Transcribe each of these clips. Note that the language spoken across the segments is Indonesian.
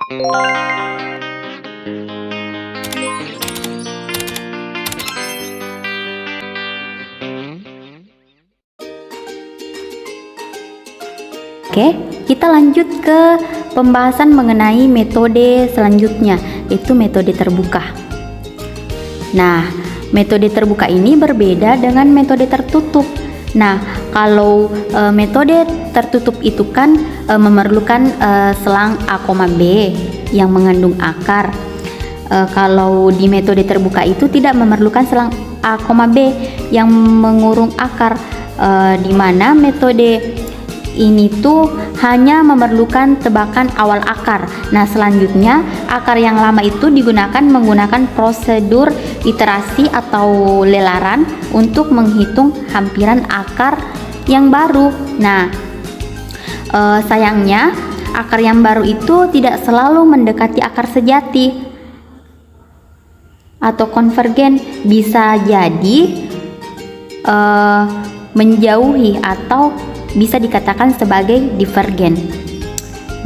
Oke, kita lanjut ke pembahasan mengenai metode selanjutnya, yaitu metode terbuka. Nah, metode terbuka ini berbeda dengan metode tertutup. Nah, kalau metode tertutup itu kan memerlukan selang A, B yang mengandung akar. Kalau di metode terbuka itu tidak memerlukan selang A, B yang mengurung akar, di mana metode ini tuh hanya memerlukan tebakan awal akar. Nah, selanjutnya akar yang lama itu digunakan menggunakan prosedur iterasi atau lelaran untuk menghitung hampiran akar yang baru. Nah, sayangnya akar yang baru itu tidak selalu mendekati akar sejati atau konvergen, bisa jadi menjauhi atau bisa dikatakan sebagai divergen.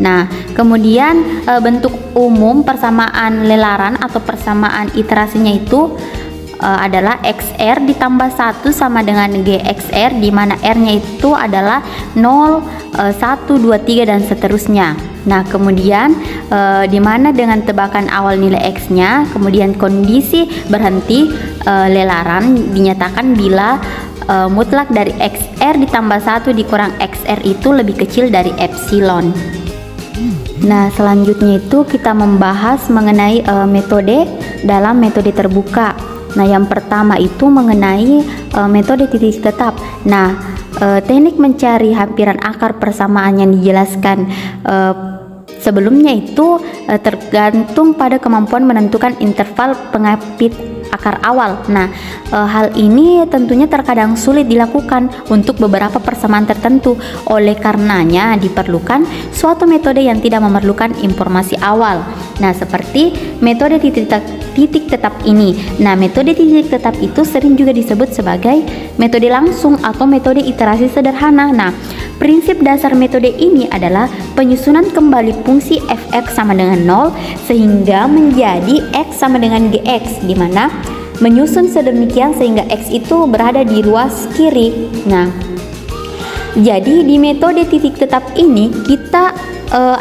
Nah, kemudian bentuk umum persamaan lelaran atau persamaan iterasinya itu adalah XR ditambah 1 sama dengan GXR, di mana R-nya itu adalah 0, 1, 2, 3 dan seterusnya. Nah, kemudian di mana dengan tebakan awal nilai X-nya, kemudian kondisi berhenti lelaran dinyatakan bila mutlak dari XR ditambah 1 dikurang XR itu lebih kecil dari epsilon. Nah, selanjutnya itu kita membahas mengenai metode dalam metode terbuka. Nah, yang pertama itu mengenai metode titik tetap. Nah, teknik mencari hampiran akar persamaan yang dijelaskan sebelumnya itu tergantung pada kemampuan menentukan interval pengapit akar awal. Nah, hal ini tentunya terkadang sulit dilakukan untuk beberapa persamaan tertentu. Oleh karenanya diperlukan suatu metode yang tidak memerlukan informasi awal. Nah, seperti metode titik tetap ini. Nah, metode titik tetap itu sering juga disebut sebagai metode langsung atau metode iterasi sederhana. Nah, prinsip dasar metode ini adalah penyusunan kembali fungsi fx sama dengan 0 sehingga menjadi x sama dengan gx, di mana menyusun sedemikian sehingga x itu berada di ruas kiri. Nah, jadi di metode titik tetap ini kita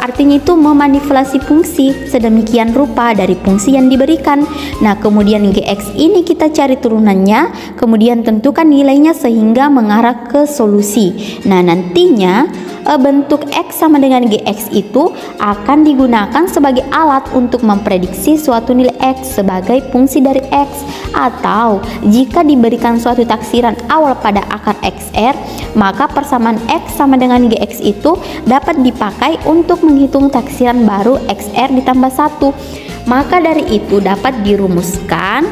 artinya itu memanipulasi fungsi sedemikian rupa dari fungsi yang diberikan. Nah, kemudian gx ini kita cari turunannya, kemudian tentukan nilainya sehingga mengarah ke solusi. Nah, nantinya bentuk x sama dengan gx itu akan digunakan sebagai alat untuk memprediksi suatu nilai x sebagai fungsi dari x, atau jika diberikan suatu taksiran awal pada akar xr, maka persamaan x sama dengan gx itu dapat dipakai untuk menghitung taksiran baru xr ditambah 1. Maka dari itu dapat dirumuskan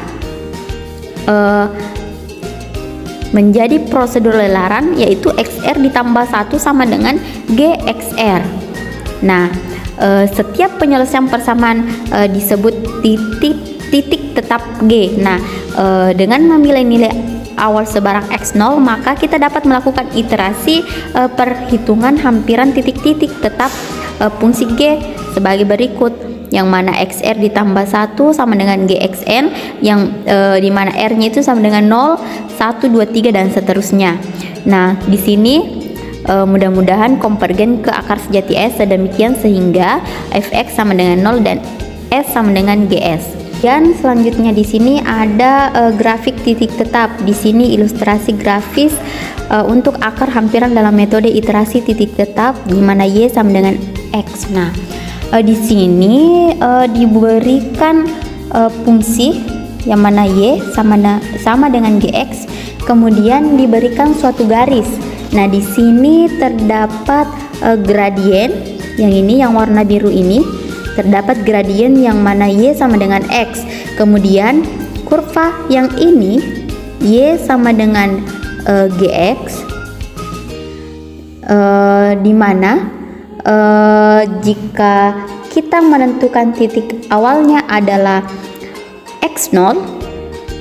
menjadi prosedur lelaran, yaitu XR ditambah 1 sama dengan GXR. Nah, setiap penyelesaian persamaan disebut titik tetap G. Nah, dengan memilih nilai awal sebarang X0, maka kita dapat melakukan iterasi perhitungan hampiran titik-titik tetap fungsi G sebagai berikut, yang mana XR ditambah 1 sama dengan GXN, yang dimana R-nya itu sama dengan 0, 1, 2, 3 dan seterusnya. Nah, di sini mudah-mudahan konvergen ke akar sejati S sedemikian sehingga fx sama dengan 0 dan S sama dengan GS. Dan selanjutnya di sini ada grafik titik tetap. Di sini ilustrasi grafis untuk akar hampiran dalam metode iterasi titik tetap, di mana Y sama dengan X. Nah, di sini diberikan fungsi yang mana Y sama dengan GX, kemudian diberikan suatu garis. Nah, di sini terdapat gradien, yang ini yang warna biru ini terdapat gradien yang mana Y sama dengan X, kemudian kurva yang ini Y sama dengan GX, di mana jika kita menentukan titik awalnya adalah X0.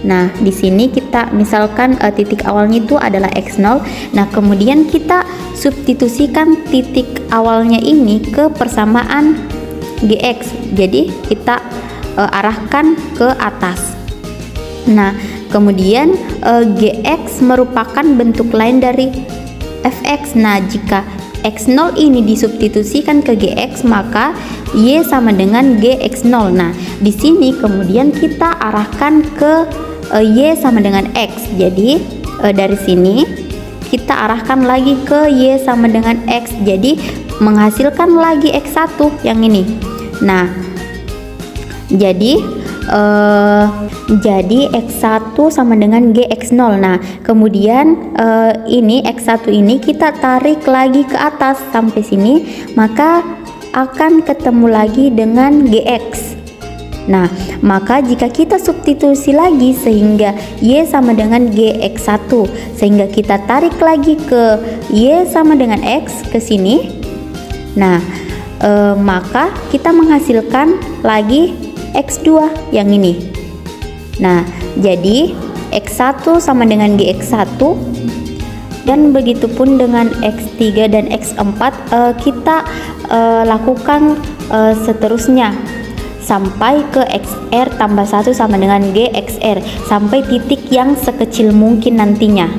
Nah, di sini kita misalkan titik awalnya itu adalah X0. Nah, kemudian kita substitusikan titik awalnya ini ke persamaan gx. Jadi kita arahkan ke atas. Nah, kemudian gx merupakan bentuk lain dari fx. Nah, jika x0 ini disubstitusikan ke gx, maka y sama dengan gx0. Nah, di sini kemudian kita arahkan ke y sama dengan x. Jadi dari sini kita arahkan lagi ke y sama dengan x. Jadi menghasilkan lagi x1 yang ini. Nah, jadi x1 sama dengan gx0. Nah, kemudian ini x1 ini kita tarik lagi ke atas sampai sini, maka akan ketemu lagi dengan gx. Nah, maka jika kita substitusi lagi sehingga y sama dengan gx1, sehingga kita tarik lagi ke y sama dengan x ke sini. Nah, maka kita menghasilkan lagi x2 yang ini. Nah, jadi x1 sama dengan gx1, dan begitupun dengan x3 dan x4 kita lakukan seterusnya sampai ke xr tambah 1 sama dengan gxr, sampai titik yang sekecil mungkin nantinya.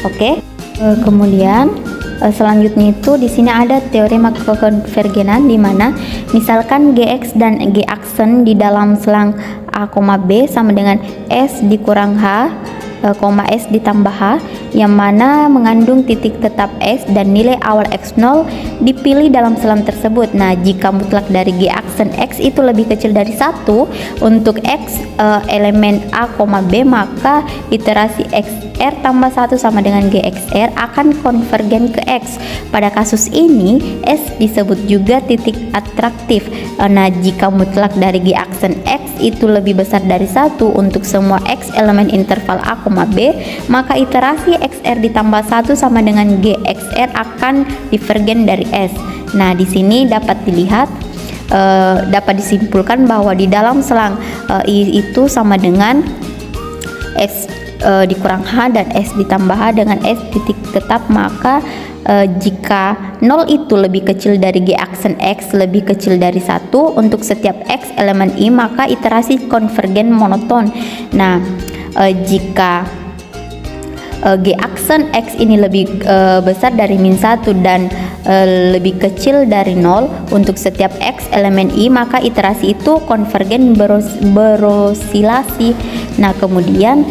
Oke. Kemudian selanjutnya itu di sini ada teorema kekonvergenan, di mana misalkan gx dan g aksen di dalam selang a, b sama dengan s dikurang h, s ditambah h, yang mana mengandung titik tetap s dan nilai awal x0 dipilih dalam selang tersebut. Nah, jika mutlak dari g aksen x itu lebih kecil dari 1 untuk x elemen a, b, maka iterasi xr tambah 1 sama dengan gxr akan konvergen ke x. Pada kasus ini s disebut juga titik atraktif. Nah, jika mutlak dari g aksen x itu lebih besar dari 1 untuk semua x elemen interval a, b, maka iterasi xr ditambah 1 sama dengan gxr akan divergen dari s. Nah, di sini dapat dilihat, dapat disimpulkan bahwa di dalam selang I itu sama dengan s dikurang h dan s ditambah h dengan s titik tetap, maka jika 0 itu lebih kecil dari g aksen x lebih kecil dari 1 untuk setiap x elemen I, maka iterasi konvergen monoton. Nah, jika g aksen x ini lebih besar dari min 1 dan lebih kecil dari 0 untuk setiap x elemen I, maka iterasi itu konvergen berosilasi. Nah, kemudian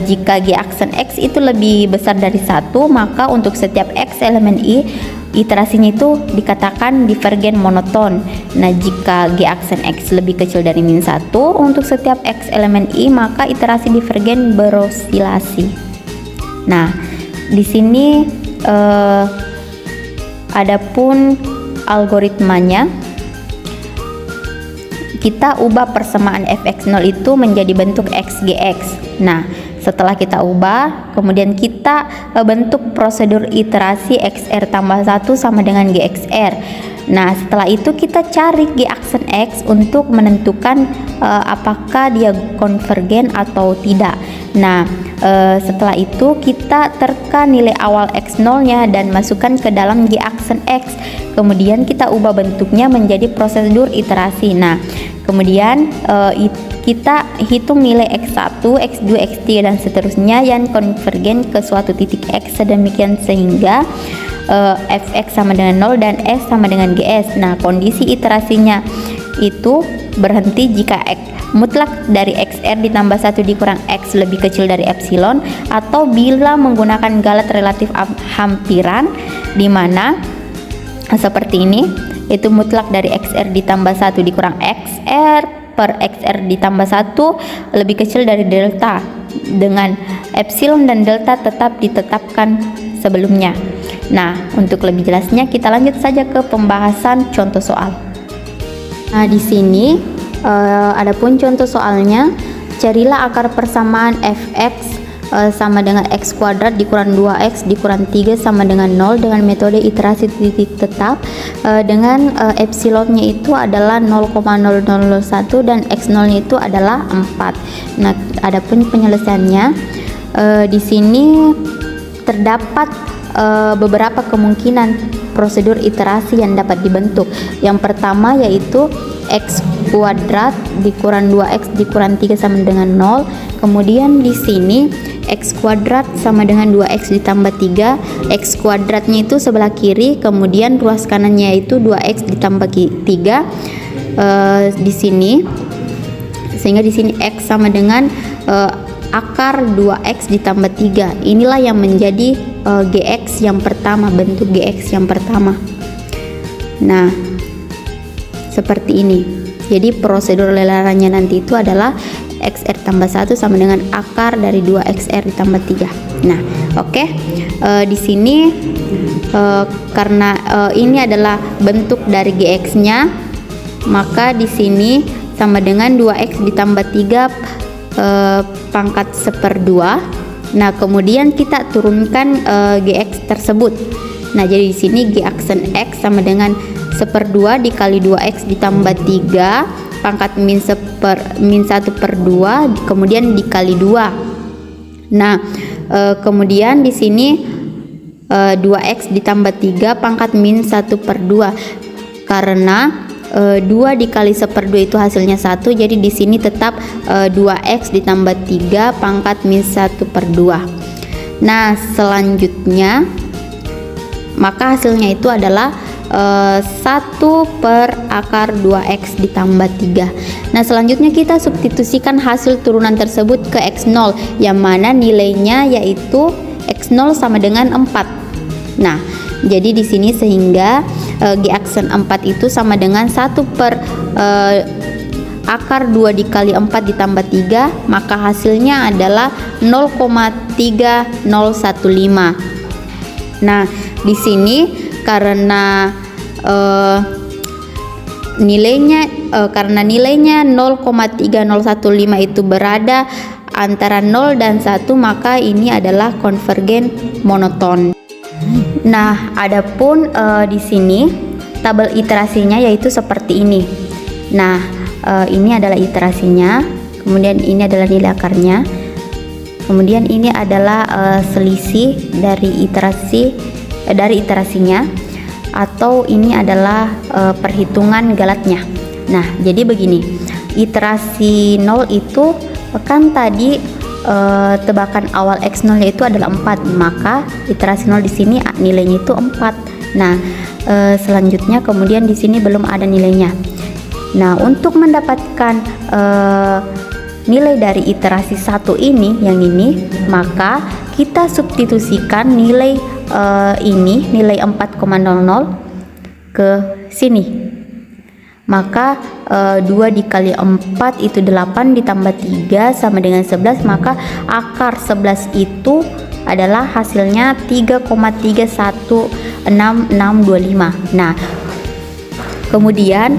jika g aksen x itu lebih besar dari 1, maka untuk setiap x elemen I, iterasinya itu dikatakan divergen monoton. Nah, jika g aksen x lebih kecil dari min 1 untuk setiap x elemen I, maka iterasi divergen berosilasi. Nah, di sini adapun algoritmanya, kita ubah persamaan fx0 itu menjadi bentuk xgx. Nah, setelah kita ubah, kemudian kita bentuk prosedur iterasi xr tambah 1 sama dengan gxr. Nah, setelah itu kita cari g aksen x untuk menentukan apakah dia konvergen atau tidak. Nah, setelah itu kita terka nilai awal x0 nya dan masukkan ke dalam g aksen x. Kemudian kita ubah bentuknya menjadi prosedur iterasi. Nah, kemudian kita hitung nilai x1, x2, x3 dan seterusnya yang konvergen ke suatu titik x sedemikian sehingga fx sama dengan 0 dan s sama dengan gs. Nah, kondisi iterasinya itu berhenti jika x mutlak dari xr ditambah 1 dikurang x lebih kecil dari epsilon, atau bila menggunakan galat relatif hampiran, di mana seperti ini, itu mutlak dari xr ditambah 1 dikurang xr per xr ditambah 1 lebih kecil dari delta, dengan epsilon dan delta tetap ditetapkan sebelumnya. Nah, untuk lebih jelasnya kita lanjut saja ke pembahasan contoh soal. Nah, di sini adapun contoh soalnya, carilah akar persamaan fx sama dengan x kuadrat dikurang 2x dikurang 3 sama dengan 0 dengan metode iterasi titik tetap dengan epsilonnya itu adalah 0,0001 dan x0 nya itu adalah 4. Nah, adapun penyelesaiannya di sini terdapat beberapa kemungkinan prosedur iterasi yang dapat dibentuk. Yang pertama yaitu X kuadrat dikurang 2X dikurang 3 sama dengan 0. Kemudian di sini X kuadrat sama dengan 2X ditambah 3. X kuadratnya itu sebelah kiri, kemudian ruas kanannya itu 2X ditambah 3 di sini, sehingga di sini X sama dengan akar 2X ditambah 3. Inilah yang menjadi GX yang pertama, bentuk GX yang pertama. Nah, seperti ini. Jadi prosedur lelarannya nanti itu adalah XR tambah 1 sama dengan akar dari 2XR ditambah 3. Nah, oke. Di sini karena ini adalah bentuk dari GX-nya, maka di sini sama dengan 2X ditambah 3 pangkat 1/2. Nah, kemudian kita turunkan GX tersebut. Nah, jadi di sini G aksen X sama dengan 1/2 dikali 2X ditambah 3 pangkat min 1/2 kemudian dikali 2. Nah, kemudian di sini 2X ditambah 3 pangkat min 1/2, karena 2 dikali 1/2 itu hasilnya 1, jadi di sini tetap 2X ditambah 3 pangkat min 1/2. Nah, selanjutnya maka hasilnya itu adalah 1 per akar 2X ditambah 3. Nah, selanjutnya kita substitusikan hasil turunan tersebut ke X0, yang mana nilainya yaitu X0 sama dengan 4. Nah, jadi di sini sehingga G aksen 4 itu sama dengan 1 per akar 2 dikali 4 ditambah 3, maka hasilnya adalah 0,3015. Nah, di sini karena nilainya 0,3015 itu berada antara 0 dan 1, maka ini adalah konvergen monoton. Nah, adapun di sini tabel iterasinya yaitu seperti ini. Nah, ini adalah iterasinya, kemudian ini adalah nilai akarnya, kemudian ini adalah selisih dari iterasinya, atau ini adalah perhitungan galatnya. Nah, jadi begini, iterasi 0 itu kan tadi tebakan awal X0 itu adalah 4, maka iterasi 0 di sini nilainya itu 4. Nah, selanjutnya kemudian di sini belum ada nilainya. Nah, untuk mendapatkan nilai dari iterasi 1 ini, yang ini, maka kita substitusikan nilai nilai 4,00 ke sini. Maka 2 dikali 4 itu 8 ditambah 3 sama dengan 11, maka akar 11 itu adalah hasilnya 3,316625. Nah, kemudian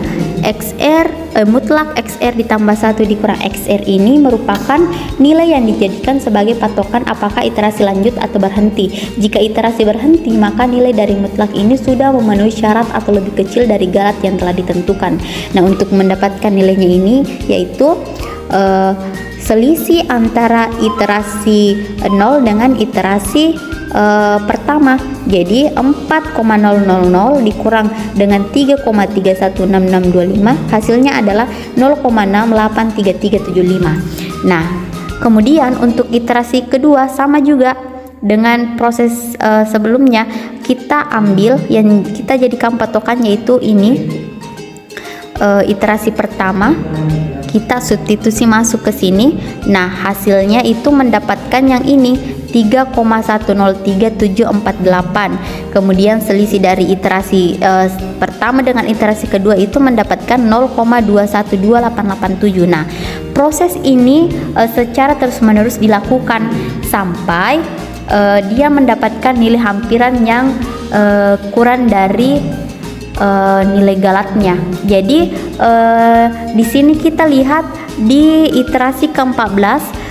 mutlak XR ditambah 1 dikurang XR ini merupakan nilai yang dijadikan sebagai patokan apakah iterasi lanjut atau berhenti. Jika iterasi berhenti, maka nilai dari mutlak ini sudah memenuhi syarat atau lebih kecil dari galat yang telah ditentukan. Nah, untuk mendapatkan nilainya ini yaitu selisih antara iterasi 0 dengan iterasi pertama. Jadi 4,000 dikurang dengan 3,316625 hasilnya adalah 0,683375. Nah, kemudian untuk iterasi kedua sama juga dengan proses sebelumnya, kita ambil yang kita jadikan patokan yaitu ini iterasi pertama, kita substitusi masuk ke sini. Nah, hasilnya itu mendapatkan yang ini 3,103748. Kemudian selisih dari iterasi pertama dengan iterasi kedua itu mendapatkan 0,212887. Nah, proses ini secara terus-menerus dilakukan sampai dia mendapatkan nilai hampiran yang kurang dari nilai galatnya. Jadi di sini kita lihat di iterasi ke-14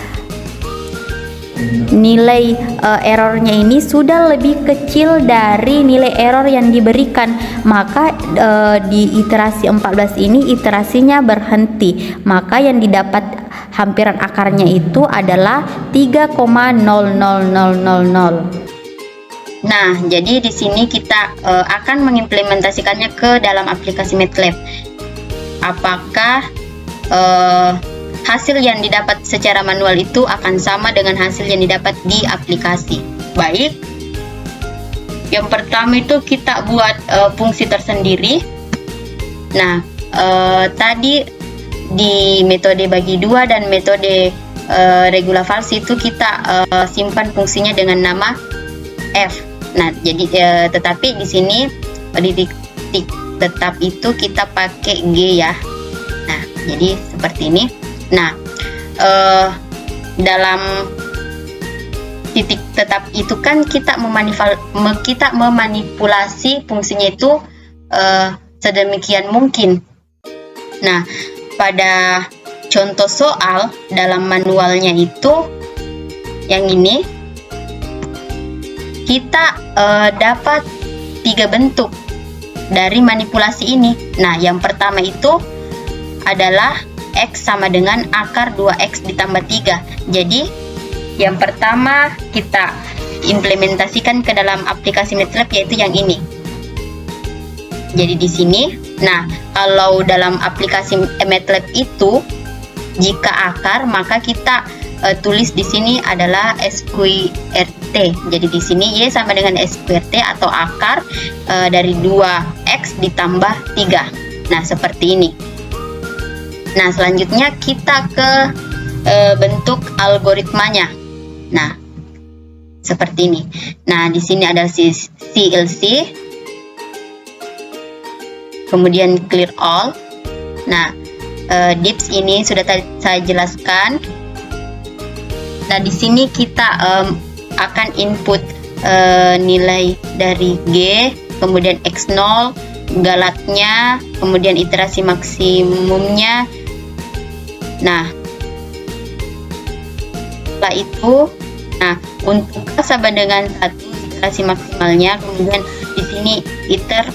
nilai errornya ini sudah lebih kecil dari nilai error yang diberikan, maka di iterasi 14 ini iterasinya berhenti, maka yang didapat hampiran akarnya itu adalah 3,00000. Nah, jadi di sini kita akan mengimplementasikannya ke dalam aplikasi MATLAB. Apakah hasil yang didapat secara manual itu akan sama dengan hasil yang didapat di aplikasi? Baik, yang pertama itu kita buat fungsi tersendiri. Nah, tadi di metode bagi dua dan metode regula falsi itu kita simpan fungsinya dengan nama f. Nah, jadi tetapi di sini di titik tetap itu kita pakai G ya. Nah, jadi seperti ini. Nah, dalam titik tetap itu kan kita memanipulasi fungsinya itu sedemikian mungkin. Nah, pada contoh soal dalam manualnya itu yang ini kita dapat 3 bentuk dari manipulasi ini. Nah, yang pertama itu adalah X sama dengan akar 2X ditambah 3. Jadi, yang pertama kita implementasikan ke dalam aplikasi MATLAB yaitu yang ini. Jadi di sini, nah kalau dalam aplikasi MATLAB itu jika akar maka kita tulis di sini adalah SQRT. Jadi di sini Y sama dengan SQRT atau akar dari 2X ditambah 3. Nah, seperti ini. Nah, selanjutnya kita ke bentuk algoritmanya. Nah, seperti ini. Nah, di sini ada CLC. Kemudian clear all. Nah, dips ini sudah saya jelaskan. Nah, di sini kita akan input nilai dari G, kemudian X0, galatnya, kemudian iterasi maksimumnya. Nah, setelah itu, nah untuk K sama dengan 1 iterasi maksimalnya, kemudian di sini iter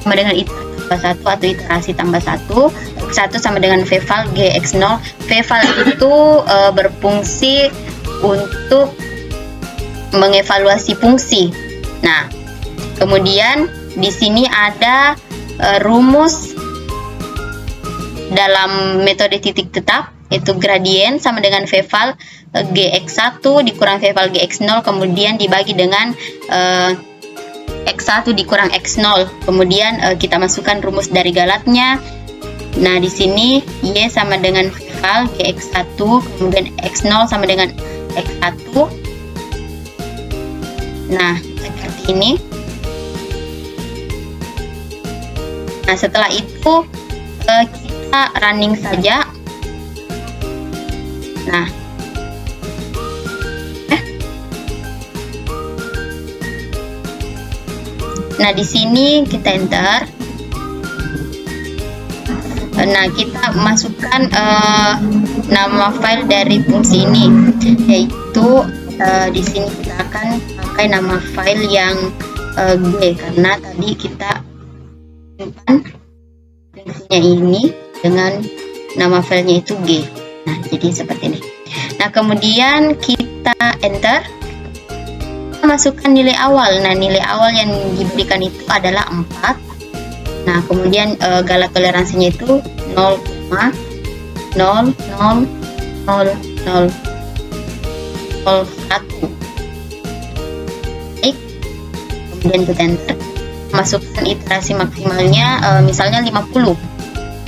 sama dengan iter tambah 1 atau iterasi tambah 1, X1 sama dengan vval G X0. Vval itu berfungsi untuk mengevaluasi fungsi. Nah, kemudian di sini ada rumus dalam metode titik tetap, yaitu gradien sama dengan vval Gx1 dikurang vval Gx0, kemudian dibagi dengan X1 dikurang X0. Kemudian kita masukkan rumus dari galatnya. Nah, di sini Y sama dengan vval Gx1, kemudian X0 sama dengan X1. Nah, seperti ini. Nah, setelah itu kita running saja. Nah, nah di sini kita enter. Nah, kita masukkan nama file dari fungsi ini, yaitu di sini kita akan pakai nama file yang G, karena tadi kita simpan fungsinya ini dengan nama filenya itu G. Nah, jadi seperti ini. Nah, kemudian kita enter, kita masukkan nilai awal. Nah, nilai awal yang diberikan itu adalah 4. Nah, kemudian galat toleransinya itu 0,0000001. Baik, kemudian kita enter, masukkan iterasi maksimalnya misalnya 50.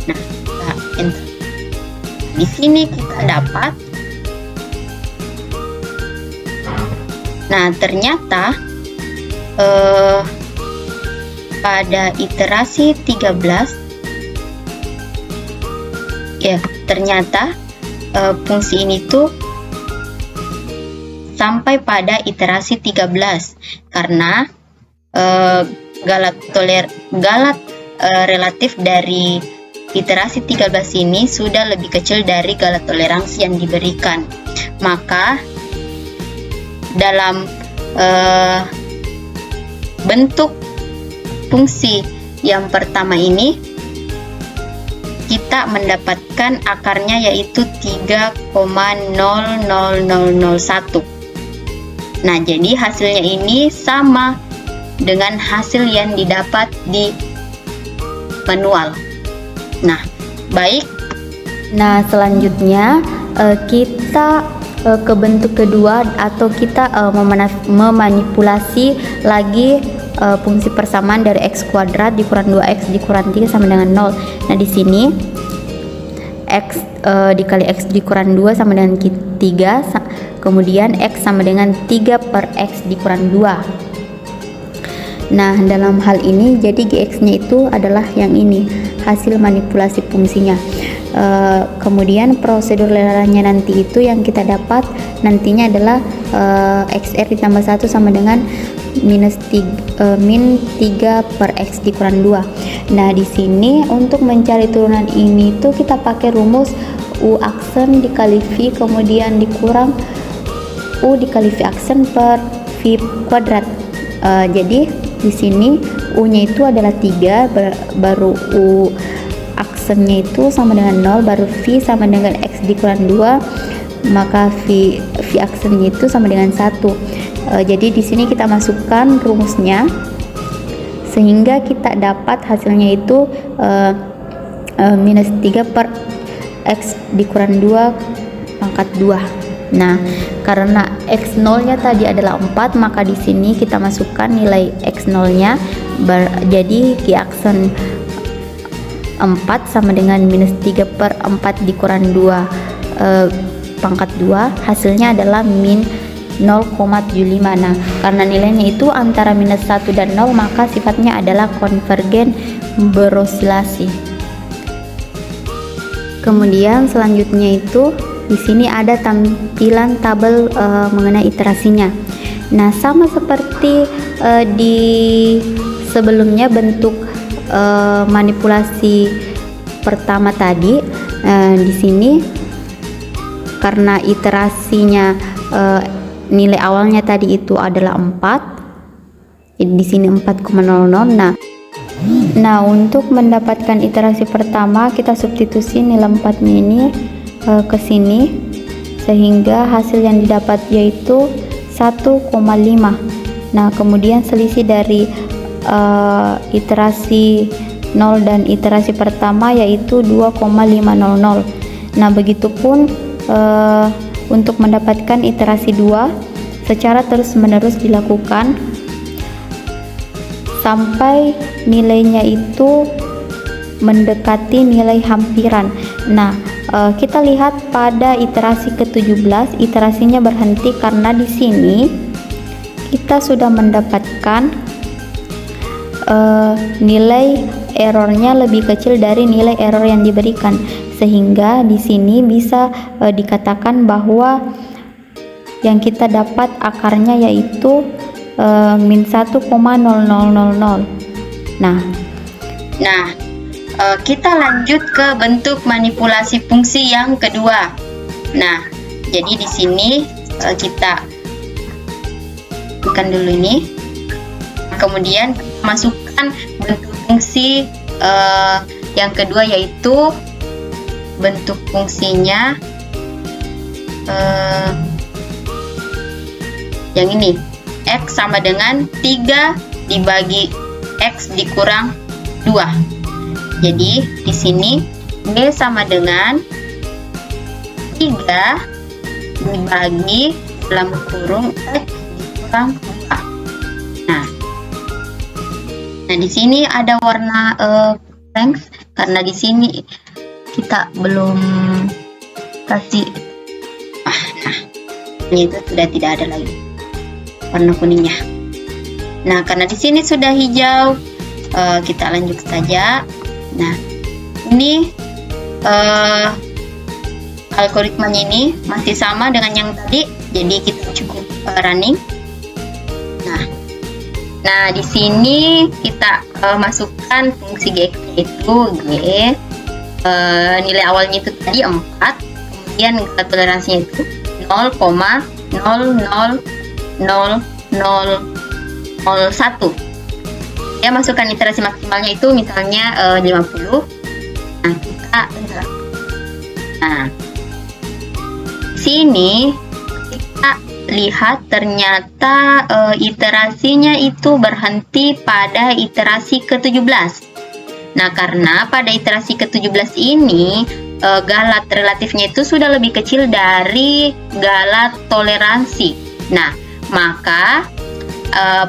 Nah, kita enter. Di sini kita dapat, nah ternyata pada iterasi 13 ya, ternyata fungsi ini tuh sampai pada iterasi 13 karena galat relatif dari iterasi 13 ini sudah lebih kecil dari galat toleransi yang diberikan. Maka dalam bentuk fungsi yang pertama ini kita mendapatkan akarnya yaitu 3,00001. Nah, jadi hasilnya ini sama dengan hasil yang didapat di manual. Nah, baik. Nah, selanjutnya kita ke bentuk kedua, atau kita memanipulasi lagi fungsi persamaan dari x kuadrat dikurang 2x dikurang 3 sama dengan 0. Nah, di sini x dikali x dikurang 2 sama dengan 3, kemudian x sama dengan 3 per x dikurang 2. Nah, dalam hal ini jadi gx-nya itu adalah yang ini, hasil manipulasi fungsinya. Kemudian prosedur lelarannya nanti itu yang kita dapat nantinya adalah xr ditambah 1 sama dengan min 3 per x dikurang 2. Nah, di sini untuk mencari turunan ini tuh kita pakai rumus u aksen dikali v kemudian dikurang u dikali v aksen per v kuadrat. Jadi di sini u-nya itu adalah 3, baru u aksennya itu sama dengan 0, baru v sama dengan x dikurang 2, maka v aksennya itu sama dengan 1. Jadi di sini kita masukkan rumusnya sehingga kita dapat hasilnya itu minus 3 per x dikurang 2 pangkat 2. Nah, karena x0 nya tadi adalah 4, maka di sini kita masukkan nilai x0 nya jadi g aksen 4 sama dengan minus 3 per 4 dikurang 2 pangkat 2, hasilnya adalah min 0,75. Nah, karena nilainya itu antara minus 1 dan 0, maka sifatnya adalah konvergen berosilasi. Kemudian selanjutnya itu di sini ada tampilan tabel mengenai iterasinya. Nah, sama seperti di sebelumnya bentuk manipulasi pertama tadi, di sini karena iterasinya nilai awalnya tadi itu adalah 4, di sini 4,00. Nah, untuk mendapatkan iterasi pertama kita substitusi nilai 4-nya ini ke sini sehingga hasil yang didapat yaitu 1,5. Nah, kemudian selisih dari iterasi 0 dan iterasi pertama yaitu 2,500. Nah, begitupun untuk mendapatkan iterasi 2 secara terus-menerus dilakukan sampai nilainya itu mendekati nilai hampiran. Nah, kita lihat pada iterasi ke-17 iterasinya berhenti karena di sini kita sudah mendapatkan nilai errornya lebih kecil dari nilai error yang diberikan, sehingga di sini bisa dikatakan bahwa yang kita dapat akarnya yaitu min 1,0000. Nah, kita lanjut ke bentuk manipulasi fungsi yang kedua. Nah, jadi di sini kita tekan dulu ini, kemudian masukkan bentuk fungsi yang kedua yaitu bentuk fungsinya yang ini, x sama dengan 3 dibagi x dikurang 2. Jadi di sini b sama dengan 3 dibagi dalam kurung x dikurang 2. Nah, di sini ada warna orange karena di sini kita belum kasih ini itu sudah tidak ada lagi warna kuningnya. Nah, karena di sini sudah hijau, kita lanjut saja. Nah, ini algoritmanya ini masih sama dengan yang tadi, jadi kita cukup running. Nah, di sini kita masukkan fungsi g itu g, nilai awalnya itu tadi 4, kemudian toleransinya itu 0,00001. Ya, masukkan iterasi maksimalnya itu misalnya 50. Nah, di sini kita lihat ternyata iterasinya itu berhenti pada iterasi ke-17. Nah, karena pada iterasi ke-17 ini galat relatifnya itu sudah lebih kecil dari galat toleransi. Nah, maka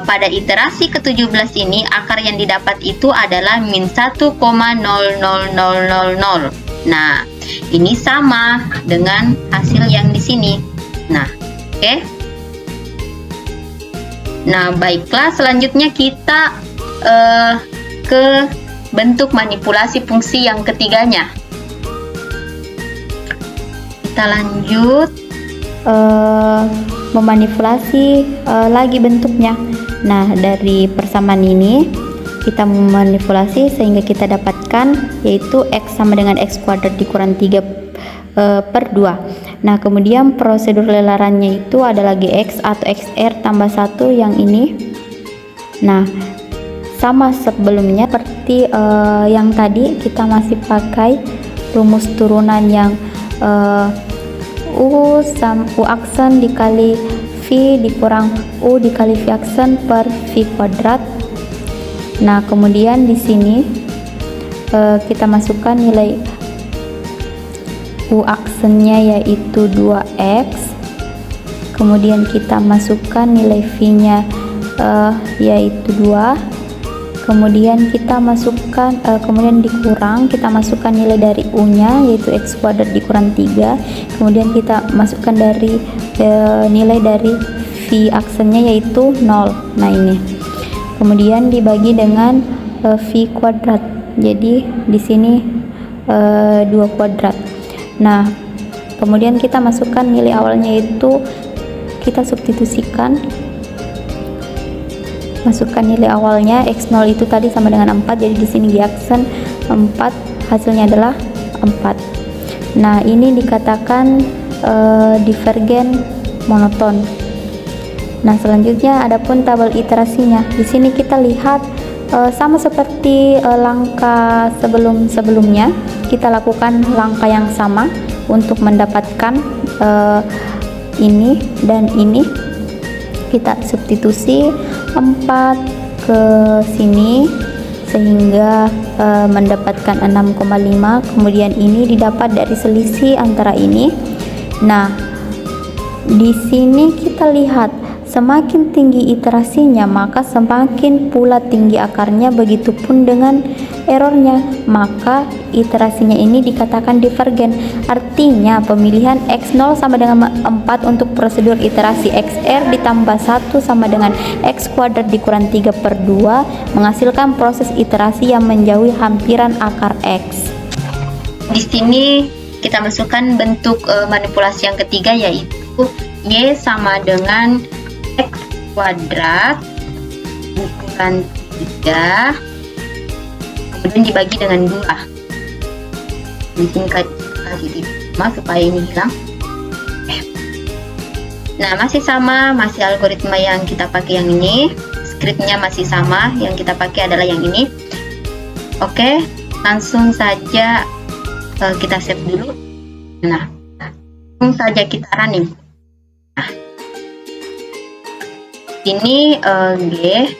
pada iterasi ke-17 ini akar yang didapat itu adalah min 1,00000. Nah, ini sama dengan hasil yang di sini. Nah, oke. Nah, baiklah, selanjutnya kita ke bentuk manipulasi fungsi yang ketiganya. Kita lanjut memanipulasi lagi bentuknya. Nah, dari persamaan ini kita memanipulasi sehingga kita dapatkan yaitu X sama dengan X kuadrat dikurang 3 per 2. Nah, kemudian prosedur lelarannya itu ada lagi X atau XR tambah 1 yang ini. Nah, sama sebelumnya seperti yang tadi, kita masih pakai rumus turunan yang U aksen dikali V dikurang U dikali V aksen per V kuadrat. Nah, kemudian di sini kita masukkan nilai U aksennya yaitu 2X, kemudian kita masukkan nilai V-nya yaitu 2, kemudian kita masukkan kemudian dikurang, kita masukkan nilai dari U-nya yaitu X kuadrat dikurang 3, kemudian kita masukkan dari nilai dari V aksennya yaitu 0. Nah, ini kemudian dibagi dengan V kuadrat, jadi di sini 2 kuadrat. Nah, kemudian kita masukkan nilai awalnya itu kita substitusikan, masukkan nilai awalnya X0 itu tadi sama dengan 4, jadi di sini di aksen 4 hasilnya adalah 4. Nah, ini dikatakan divergen monoton. Nah, selanjutnya adapun tabel iterasinya. Di sini kita lihat sama seperti langkah sebelumnya, kita lakukan langkah yang sama untuk mendapatkan ini dan ini. Kita substitusi 4 ke sini sehingga mendapatkan 6,5, kemudian ini didapat dari selisih antara ini. Nah, di sini kita lihat semakin tinggi iterasinya maka semakin pula tinggi akarnya, begitupun dengan errornya, maka iterasinya ini dikatakan divergen. Artinya pemilihan X0 sama dengan 4 untuk prosedur iterasi XR ditambah 1 sama dengan X kuadrat dikurang 3 per 2 menghasilkan proses iterasi yang menjauhi hampiran akar X. Di sini kita masukkan bentuk manipulasi yang ketiga, yaitu Y sama dengan X kuadrat dikurang 3 kemudian dibagi dengan 2. Di sini kasih titik supaya ini hilang. Nah, masih sama, masih algoritma yang kita pakai yang ini, scriptnya masih sama, yang kita pakai adalah yang ini. Oke, langsung saja kita save dulu. Nah, langsung saja kita running. Nah, ini G,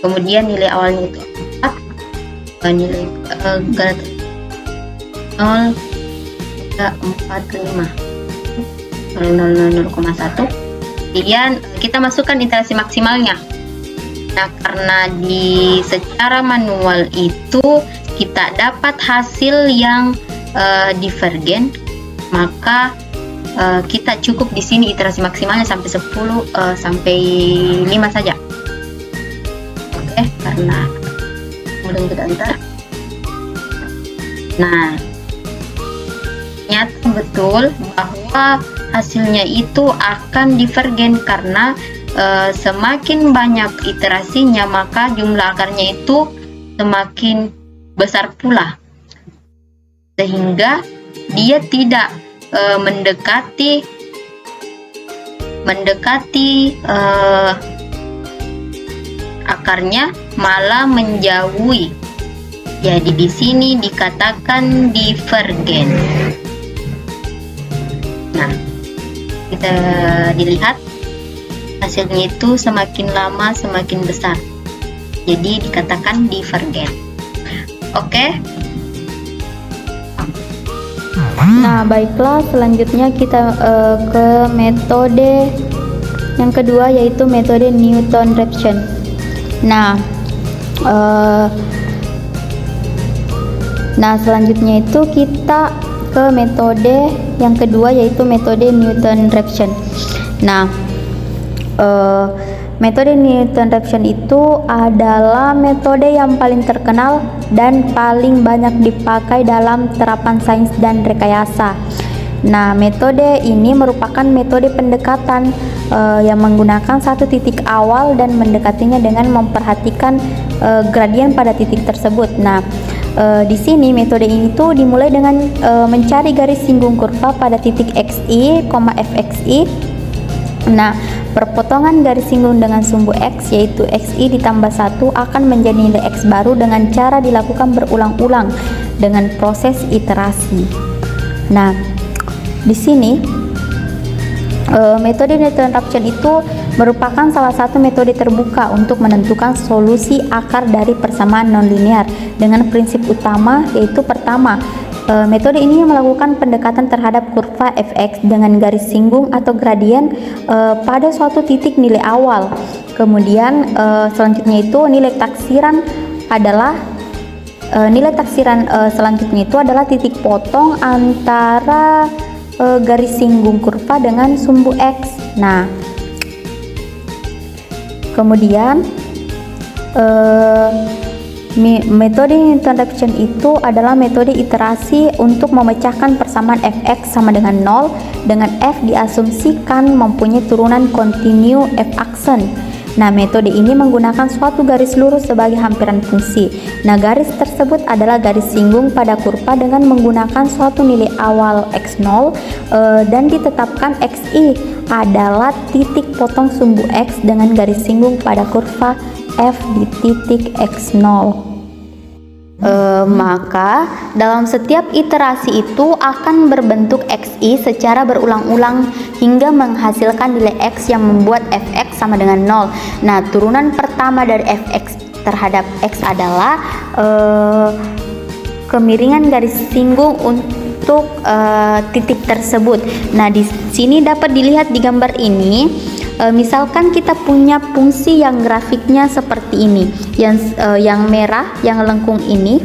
kemudian nilai awalnya itu 4, nilai galat 0, 3, 4, 5, 0,1. Kemudian kita masukkan iterasi maksimalnya. Nah, karena di secara manual itu kita dapat hasil yang divergen, maka kita cukup di sini iterasi maksimalnya sampai 10 sampai 5 saja. Oke, karena kemudian kita enter. Nah, ternyata betul bahwa hasilnya itu akan divergen karena semakin banyak iterasinya maka jumlah akarnya itu semakin besar pula, sehingga dia tidak mendekati akarnya, malah menjauhi. Jadi di sini dikatakan divergen. Nah, kita dilihat hasilnya itu semakin lama semakin besar. Jadi dikatakan divergen. Oke. Nah, baiklah, selanjutnya kita ke metode yang kedua, yaitu metode Newton-Raphson. Nah, selanjutnya itu kita ke metode yang kedua, yaitu metode Newton-Raphson. Nah, metode Newton-Raphson itu adalah metode yang paling terkenal dan paling banyak dipakai dalam terapan sains dan rekayasa. Nah, metode ini merupakan metode pendekatan yang menggunakan satu titik awal dan mendekatinya dengan memperhatikan gradien pada titik tersebut. Nah, di sini metode ini tuh dimulai dengan mencari garis singgung kurva pada titik xi, fxi. Nah, perpotongan garis singgung dengan sumbu x, yaitu xi ditambah 1, akan menjadi nilai x baru dengan cara dilakukan berulang-ulang dengan proses iterasi. Nah, di sini metode Newton-Raphson itu merupakan salah satu metode terbuka untuk menentukan solusi akar dari persamaan nonlinear dengan prinsip utama, yaitu pertama, metode ini melakukan pendekatan terhadap kurva fx dengan garis singgung atau gradien pada suatu titik nilai awal. Kemudian selanjutnya itu nilai taksiran selanjutnya itu adalah titik potong antara garis singgung kurva dengan sumbu x. Nah, kemudian metode Newton-Raphson itu adalah metode iterasi untuk memecahkan persamaan fx sama dengan 0 dengan f diasumsikan mempunyai turunan kontinu f-aksen. Nah, metode ini menggunakan suatu garis lurus sebagai hampiran fungsi. Nah, garis tersebut adalah garis singgung pada kurva dengan menggunakan suatu nilai awal x0 dan ditetapkan xi adalah titik potong sumbu x dengan garis singgung pada kurva f di titik x0. Maka dalam setiap iterasi itu akan berbentuk xi secara berulang-ulang hingga menghasilkan nilai x yang membuat fx sama dengan 0. Nah, turunan pertama dari fx terhadap x adalah kemiringan garis singgung untuk titik tersebut. Nah, di sini dapat dilihat di gambar ini. Misalkan kita punya fungsi yang grafiknya seperti ini, yang merah, yang lengkung ini,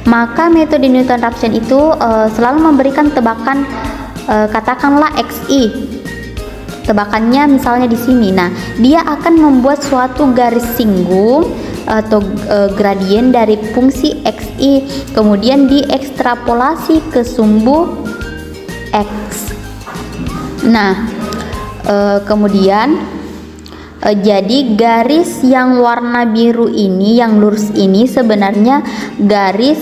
maka metode Newton-Raphson itu selalu memberikan tebakan, katakanlah xi. Tebakannya misalnya di sini. Nah, dia akan membuat suatu garis singgung atau gradien dari fungsi xi, kemudian diekstrapolasi ke sumbu x. Nah, kemudian jadi garis yang warna biru ini, yang lurus ini sebenarnya garis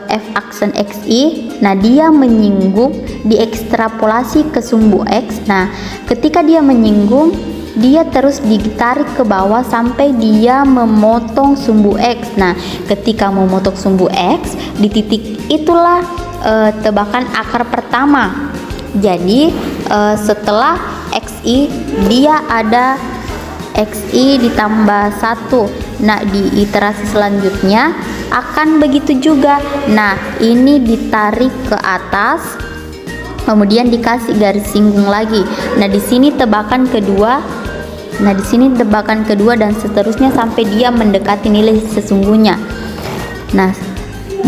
f-aksen xi. Nah, dia menyinggung, diekstrapolasi ke sumbu x. Nah, ketika dia menyinggung, dia terus ditarik ke bawah sampai dia memotong sumbu x. Nah, ketika memotong sumbu x di titik itulah tebakan akar pertama. Jadi setelah xi dia ada xi ditambah 1. Nah, di iterasi selanjutnya akan begitu juga. Nah, ini ditarik ke atas, kemudian dikasih garis singgung lagi. Nah, di sini tebakan kedua. Nah, di sini tebakan kedua dan seterusnya sampai dia mendekati nilai sesungguhnya. Nah,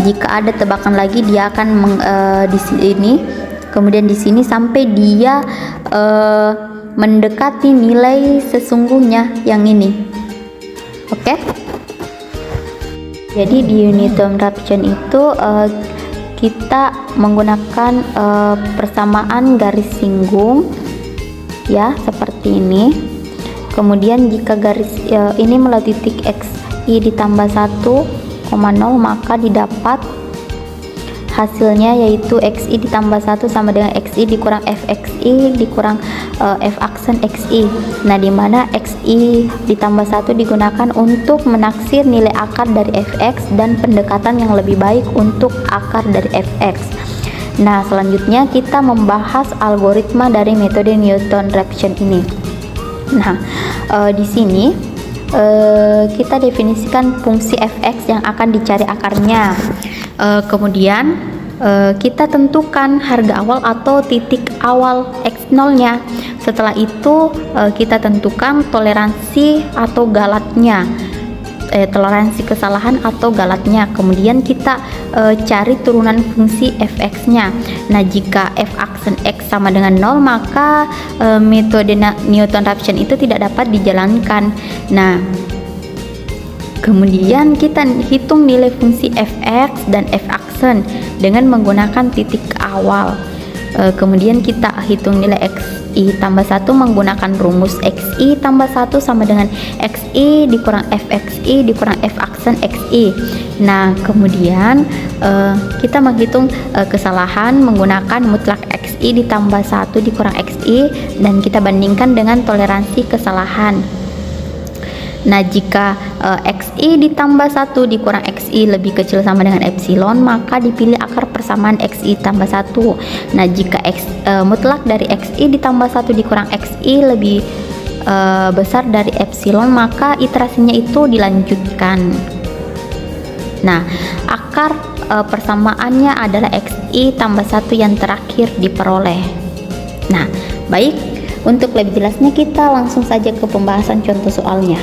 jika ada tebakan lagi dia akan di sini, kemudian di sini sampai dia mendekati nilai sesungguhnya yang ini. Oke? Jadi di Newton-Raphson itu kita menggunakan persamaan garis singgung ya, seperti ini. Kemudian jika garis ini melalui titik xi ditambah 1,0, maka didapat hasilnya yaitu xi ditambah 1 sama dengan xi dikurang fxi dikurang f-aksen xi. Nah, dimana xi ditambah 1 digunakan untuk menaksir nilai akar dari fx dan pendekatan yang lebih baik untuk akar dari fx. Nah, selanjutnya kita membahas algoritma dari metode Newton-Raphson ini. Nah, di sini kita definisikan fungsi fx yang akan dicari akarnya. Kemudian kita tentukan harga awal atau titik awal x0-nya. Setelah itu kita tentukan toleransi atau galatnya, toleransi kesalahan atau galatnya. Kemudian kita cari turunan fungsi fx-nya. Nah, jika f aksen x sama dengan 0, maka metode Newton-Raphson itu tidak dapat dijalankan. Nah, kemudian kita hitung nilai fungsi fx dan f aksen dengan menggunakan titik awal. Kemudian kita hitung nilai xi tambah 1 menggunakan rumus xi tambah 1 sama dengan xi dikurang fxi dikurang f aksen xi. Nah, kemudian kita menghitung kesalahan menggunakan mutlak xi ditambah 1 dikurang xi dan kita bandingkan dengan toleransi kesalahan. Nah, jika xi ditambah 1 dikurang xi lebih kecil sama dengan epsilon, maka dipilih akar persamaan xi tambah 1. Nah, jika mutlak dari xi ditambah 1 dikurang xi lebih besar dari epsilon, maka iterasinya itu dilanjutkan. Nah, akar persamaannya adalah xi tambah 1 yang terakhir diperoleh. Nah, baik, untuk lebih jelasnya kita langsung saja ke pembahasan contoh soalnya.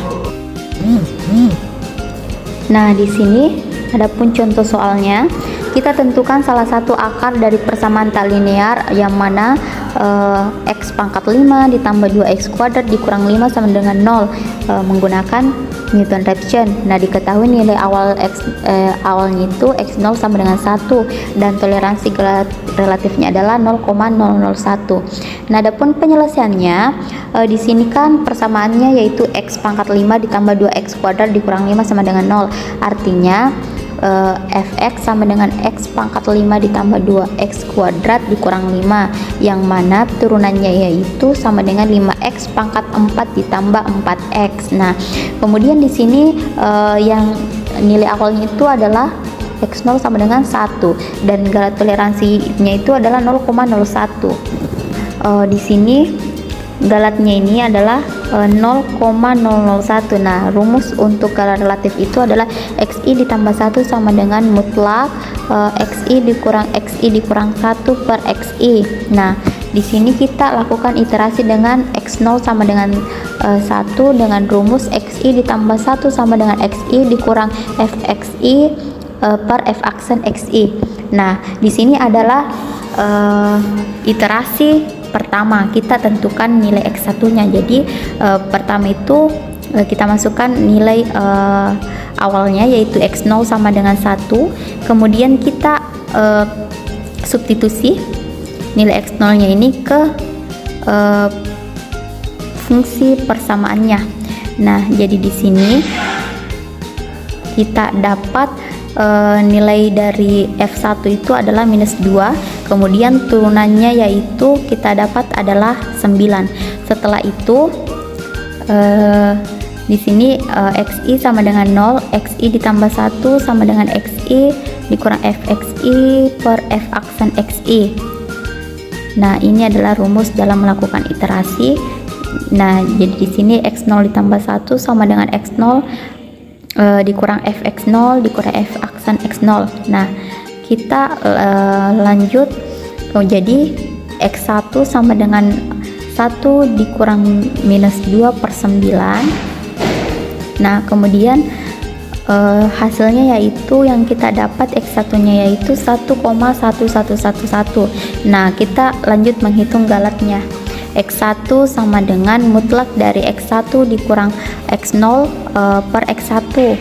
Nah, di sini adapun contoh soalnya, kita tentukan salah satu akar dari persamaan tak linear yang mana x pangkat 5 ditambah 2x kuadrat dikurang 5 sama dengan 0 menggunakan Newton-Raphson. Nah, diketahui nilai awalnya itu x0 sama dengan 1 dan toleransi relatifnya adalah 0,001. Nah, adapun penyelesaiannya di sini kan persamaannya yaitu x pangkat 5 ditambah 2x kuadrat dikurang 5 sama dengan 0. Artinya fx sama dengan x pangkat 5 ditambah 2x kuadrat dikurang 5, yang mana turunannya yaitu sama dengan 5x pangkat 4 ditambah 4x. Nah, kemudian di sini yang nilai awalnya itu adalah x0 sama dengan 1 dan galat toleransinya itu adalah 0,01. Di sini galatnya ini adalah 0,001. Nah, rumus untuk galat relatif itu adalah xi ditambah 1 sama dengan mutlak xi dikurang 1 per xi. Nah, di sini kita lakukan iterasi dengan x0 sama dengan 1 dengan rumus xi ditambah 1 sama dengan xi dikurang fxi per f aksen xi. Nah, di sini adalah iterasi pertama, kita tentukan nilai x1-nya. Jadi pertama itu kita masukkan nilai awalnya yaitu x0 sama dengan 1. Kemudian kita substitusi nilai x0-nya ini ke fungsi persamaannya. Nah, jadi di sini kita dapat nilai dari f1 itu adalah minus 2, kemudian turunannya yaitu kita dapat adalah 9. Setelah itu di sini xi sama dengan 0, xi ditambah 1 sama dengan xi dikurang fxi per f aksen xi. Nah, ini adalah rumus dalam melakukan iterasi. Nah, jadi di sini x0 ditambah 1 sama dengan x0 dikurang fx0 dikurang f aksen x0. Nah, kita lanjut, jadi x1 sama dengan 1 dikurang minus 2 per 9. Nah, kemudian hasilnya yaitu yang kita dapat x1 nya yaitu 1,1111. Nah, kita lanjut menghitung galatnya. X1 sama dengan mutlak dari X1 dikurang X0 per X1.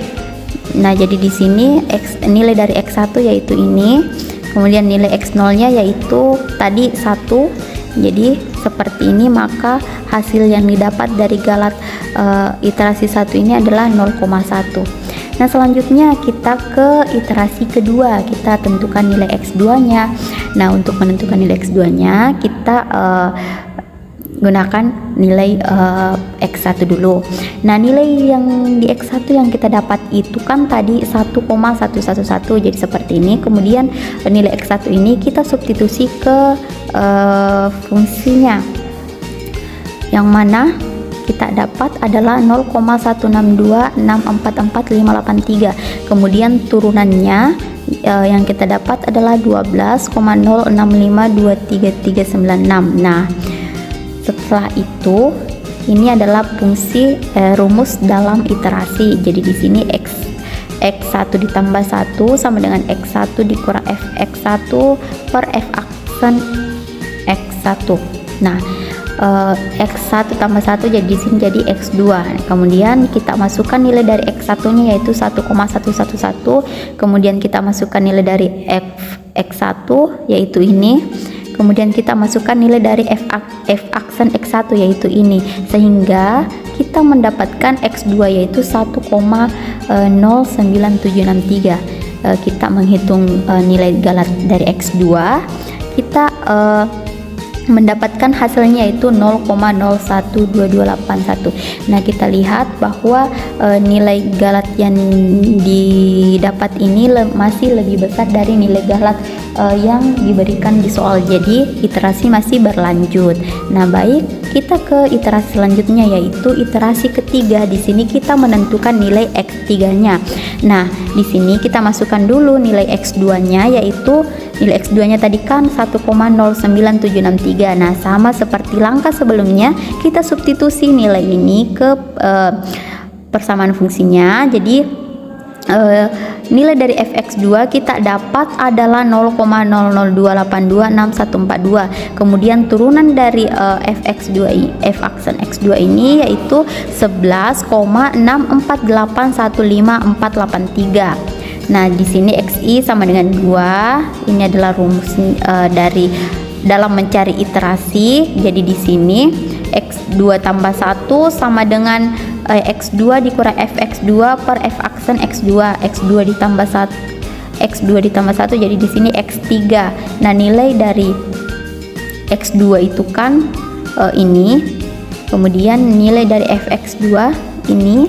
Nah, jadi di sini nilai dari X1 yaitu ini, kemudian nilai X0-nya yaitu tadi 1. Jadi seperti ini, maka hasil yang didapat dari galat iterasi 1 ini adalah 0,1. Nah, selanjutnya kita ke iterasi kedua, kita tentukan nilai X2-nya. Nah, untuk menentukan nilai X2-nya kita gunakan nilai X1 dulu. Nah, nilai yang di X1 yang kita dapat itu kan tadi 1,111, jadi seperti ini. Kemudian nilai X1 ini kita substitusi ke fungsinya, yang mana kita dapat adalah 0,162644583. Kemudian turunannya yang kita dapat adalah 12,0652336. Nah, setelah itu ini adalah fungsi rumus dalam iterasi. Jadi di sini x1 ditambah 1 sama dengan x1 dikurang fx1 per f aksen x1. Nah, x1 tambah 1 jadi di sini jadi x2. Kemudian kita masukkan nilai dari x1-nya yaitu 1,111. Kemudian kita masukkan nilai dari x1 yaitu ini. Kemudian kita masukkan nilai dari f aksen x1 yaitu ini, sehingga kita mendapatkan x2 yaitu 1,09763. Kita menghitung nilai galat dari x2, kita mendapatkan hasilnya yaitu 0,012281. Nah, kita lihat bahwa nilai galat yang didapat ini masih lebih besar dari nilai galat yang diberikan di soal. Jadi iterasi masih berlanjut. Nah, baik, kita ke iterasi selanjutnya yaitu iterasi ketiga. Di sini kita menentukan nilai x3-nya. Nah, di sini kita masukkan dulu nilai x2-nya yaitu nilai x2-nya tadi kan 1,09763. Nah, sama seperti langkah sebelumnya, kita substitusi nilai ini ke persamaan fungsinya. Jadi nilai dari fx2 kita dapat adalah 0,0028264142. Kemudian turunan dari f aksen x2 ini yaitu 11,6481543. Nah, di sini xi sama dengan 2. Ini adalah rumus dari dalam mencari iterasi. Jadi di sini x2 tambah 1 sama dengan x2 dikurang fx2 per f aksen x2. x2 ditambah 1 jadi di sini x3. Nah, nilai dari x2 itu kan ini. Kemudian nilai dari fx2 ini.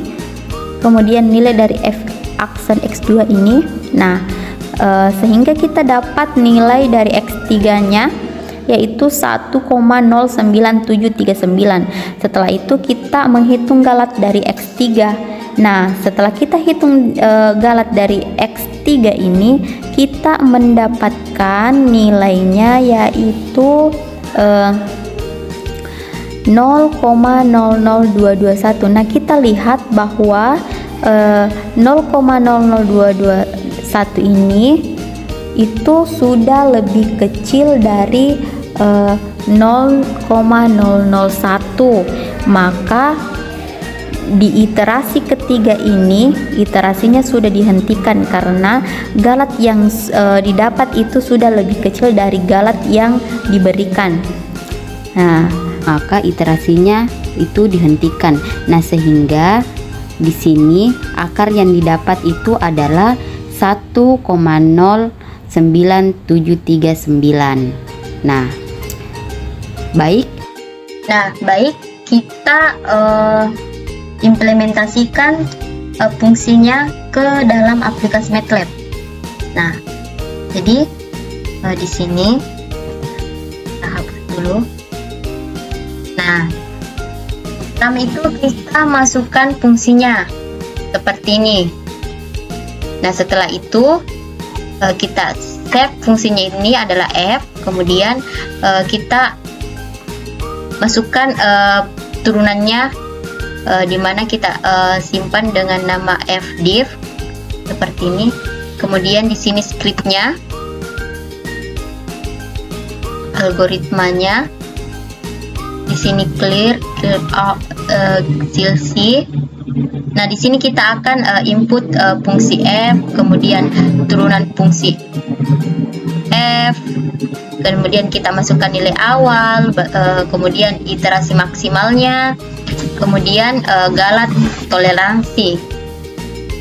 Kemudian nilai dari f aksen x2 ini. Nah, sehingga kita dapat nilai dari x3-nya yaitu 1,09739. Setelah itu kita menghitung galat dari x3. Nah, setelah kita hitung galat dari x3 ini, kita mendapatkan nilainya yaitu 0,00221. Nah, kita lihat bahwa 0,00221 ini itu sudah lebih kecil dari 0,001. Maka di iterasi ketiga ini iterasinya sudah dihentikan karena galat yang didapat itu sudah lebih kecil dari galat yang diberikan. Nah, maka iterasinya itu dihentikan. Nah, sehingga di sini akar yang didapat itu adalah 1,09739. Nah, baik. Kita implementasikan fungsinya ke dalam aplikasi MATLAB. Nah, jadi di sini kita hapus dulu. Nah, pertama itu kita masukkan fungsinya seperti ini. Nah, setelah itu kita save fungsinya ini adalah f. Kemudian kita masukkan turunannya di mana kita simpan dengan nama fdiff seperti ini. Kemudian di sini scriptnya, algoritmanya. Di sini clear out C. Nah, di sini kita akan input fungsi f, kemudian turunan fungsi f, kemudian kita masukkan nilai awal, kemudian iterasi maksimalnya, kemudian galat toleransi.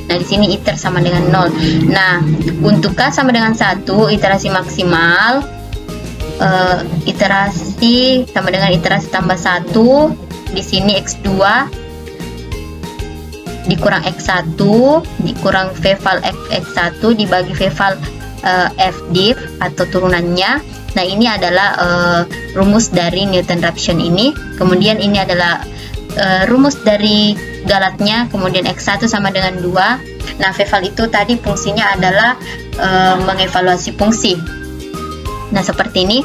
Nah, di sini iter sama dengan 0. Nah, untuk k sama dengan 1, iterasi maksimal, iterasi sama dengan iterasi tambah 1. Di sini x2 dikurang x1 dikurang veval fx1 dibagi veval fdiff atau turunannya. Nah, ini adalah rumus dari Newton Raphson ini. Kemudian ini adalah rumus dari galatnya, kemudian X1 sama dengan 2. Nah, Feval itu tadi fungsinya adalah mengevaluasi fungsi. Nah, seperti ini.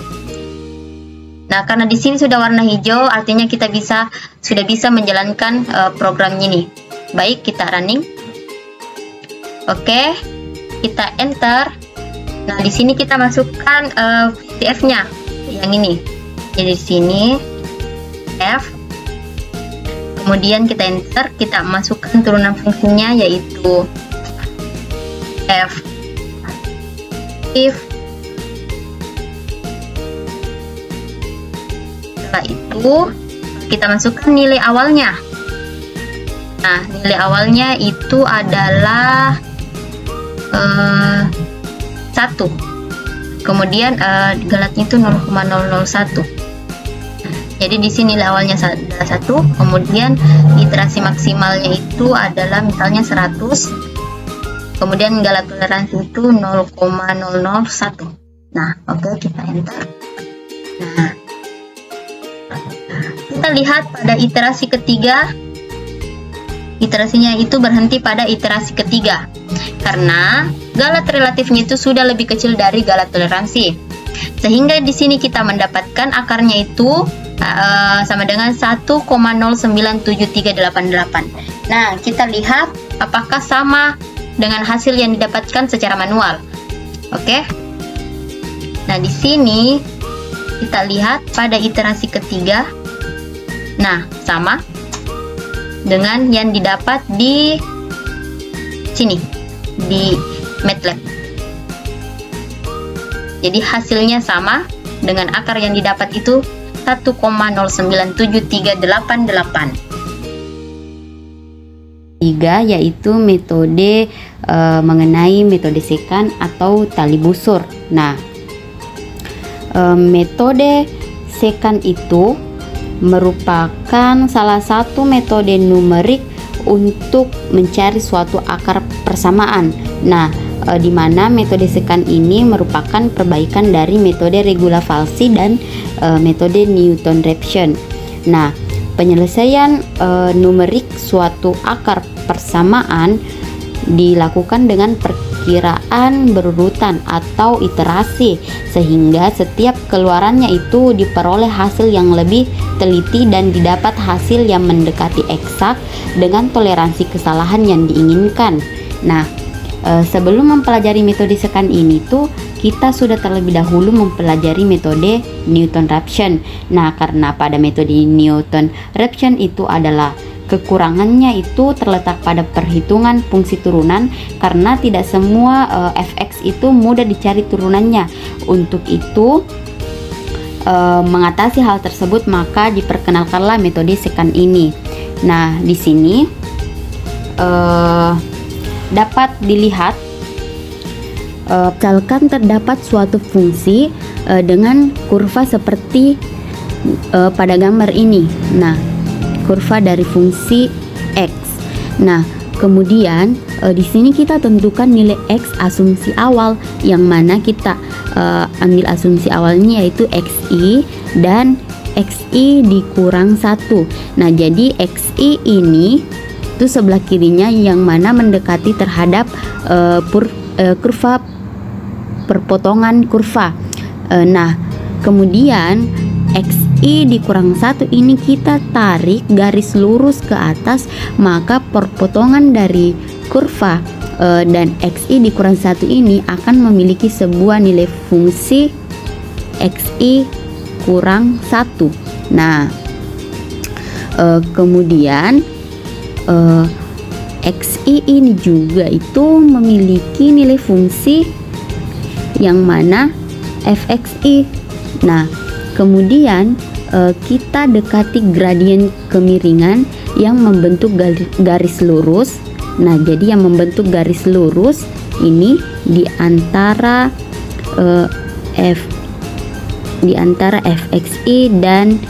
Nah, karena di sini sudah warna hijau, artinya kita sudah bisa menjalankan programnya nih. Baik, kita running. Oke, kita enter. Nah, di sini kita masukkan PDF-nya yang ini. Jadi di sini F. Kemudian kita enter, kita masukkan turunan fungsinya yaitu F if. Setelah itu kita masukkan nilai awalnya. Nah, nilai awalnya itu adalah 1. Kemudian galatnya itu 0,001. Jadi di sini nilai awalnya adalah 1, kemudian iterasi maksimalnya itu adalah misalnya 100. Kemudian galat toleransi itu 0,001. Nah, oke, kita enter. Nah, kita lihat pada iterasi ketiga, iterasinya itu berhenti pada iterasi ketiga karena galat relatifnya itu sudah lebih kecil dari galat toleransi, sehingga di sini kita mendapatkan akarnya itu sama dengan 1,097388. Nah, kita lihat apakah sama dengan hasil yang didapatkan secara manual. Oke. Nah, di sini kita lihat pada iterasi ketiga. Nah, sama dengan yang didapat di sini di MATLAB. Jadi hasilnya sama dengan akar yang didapat itu 1,097388. 3 yaitu metode mengenai metode secant atau tali busur. Nah, metode secant itu merupakan salah satu metode numerik untuk mencari suatu akar persamaan. Nah, di mana metode secant ini merupakan perbaikan dari metode regula falsi dan metode Newton-Raphson. Nah, penyelesaian numerik suatu akar persamaan dilakukan dengan perkiraan berurutan atau iterasi, sehingga setiap keluarannya itu diperoleh hasil yang lebih teliti dan didapat hasil yang mendekati eksak dengan toleransi kesalahan yang diinginkan. Nah, sebelum mempelajari metode secant ini tuh kita sudah terlebih dahulu mempelajari metode Newton-Raphson. Nah, karena pada metode Newton-Raphson itu adalah kekurangannya itu terletak pada perhitungan fungsi turunan, karena tidak semua fx itu mudah dicari turunannya. Untuk itu mengatasi hal tersebut maka diperkenalkanlah metode secant ini. Nah, di sini dapat dilihat misalkan terdapat suatu fungsi dengan kurva seperti pada gambar ini. Nah, kurva dari fungsi x. Nah, kemudian di sini kita tentukan nilai x asumsi awal, yang mana kita ambil asumsi awalnya yaitu xi dan xi dikurang 1. Nah, jadi xi ini itu sebelah kirinya yang mana mendekati terhadap kurva perpotongan kurva. Nah, kemudian xi dikurang 1 ini kita tarik garis lurus ke atas, maka perpotongan dari kurva dan xi dikurang 1 ini akan memiliki sebuah nilai fungsi xi kurang 1. Nah, kemudian xi ini juga itu memiliki nilai fungsi yang mana fxi. Nah, kemudian kita dekati gradien kemiringan yang membentuk garis lurus. Nah, jadi yang membentuk garis lurus ini di antara fxi dan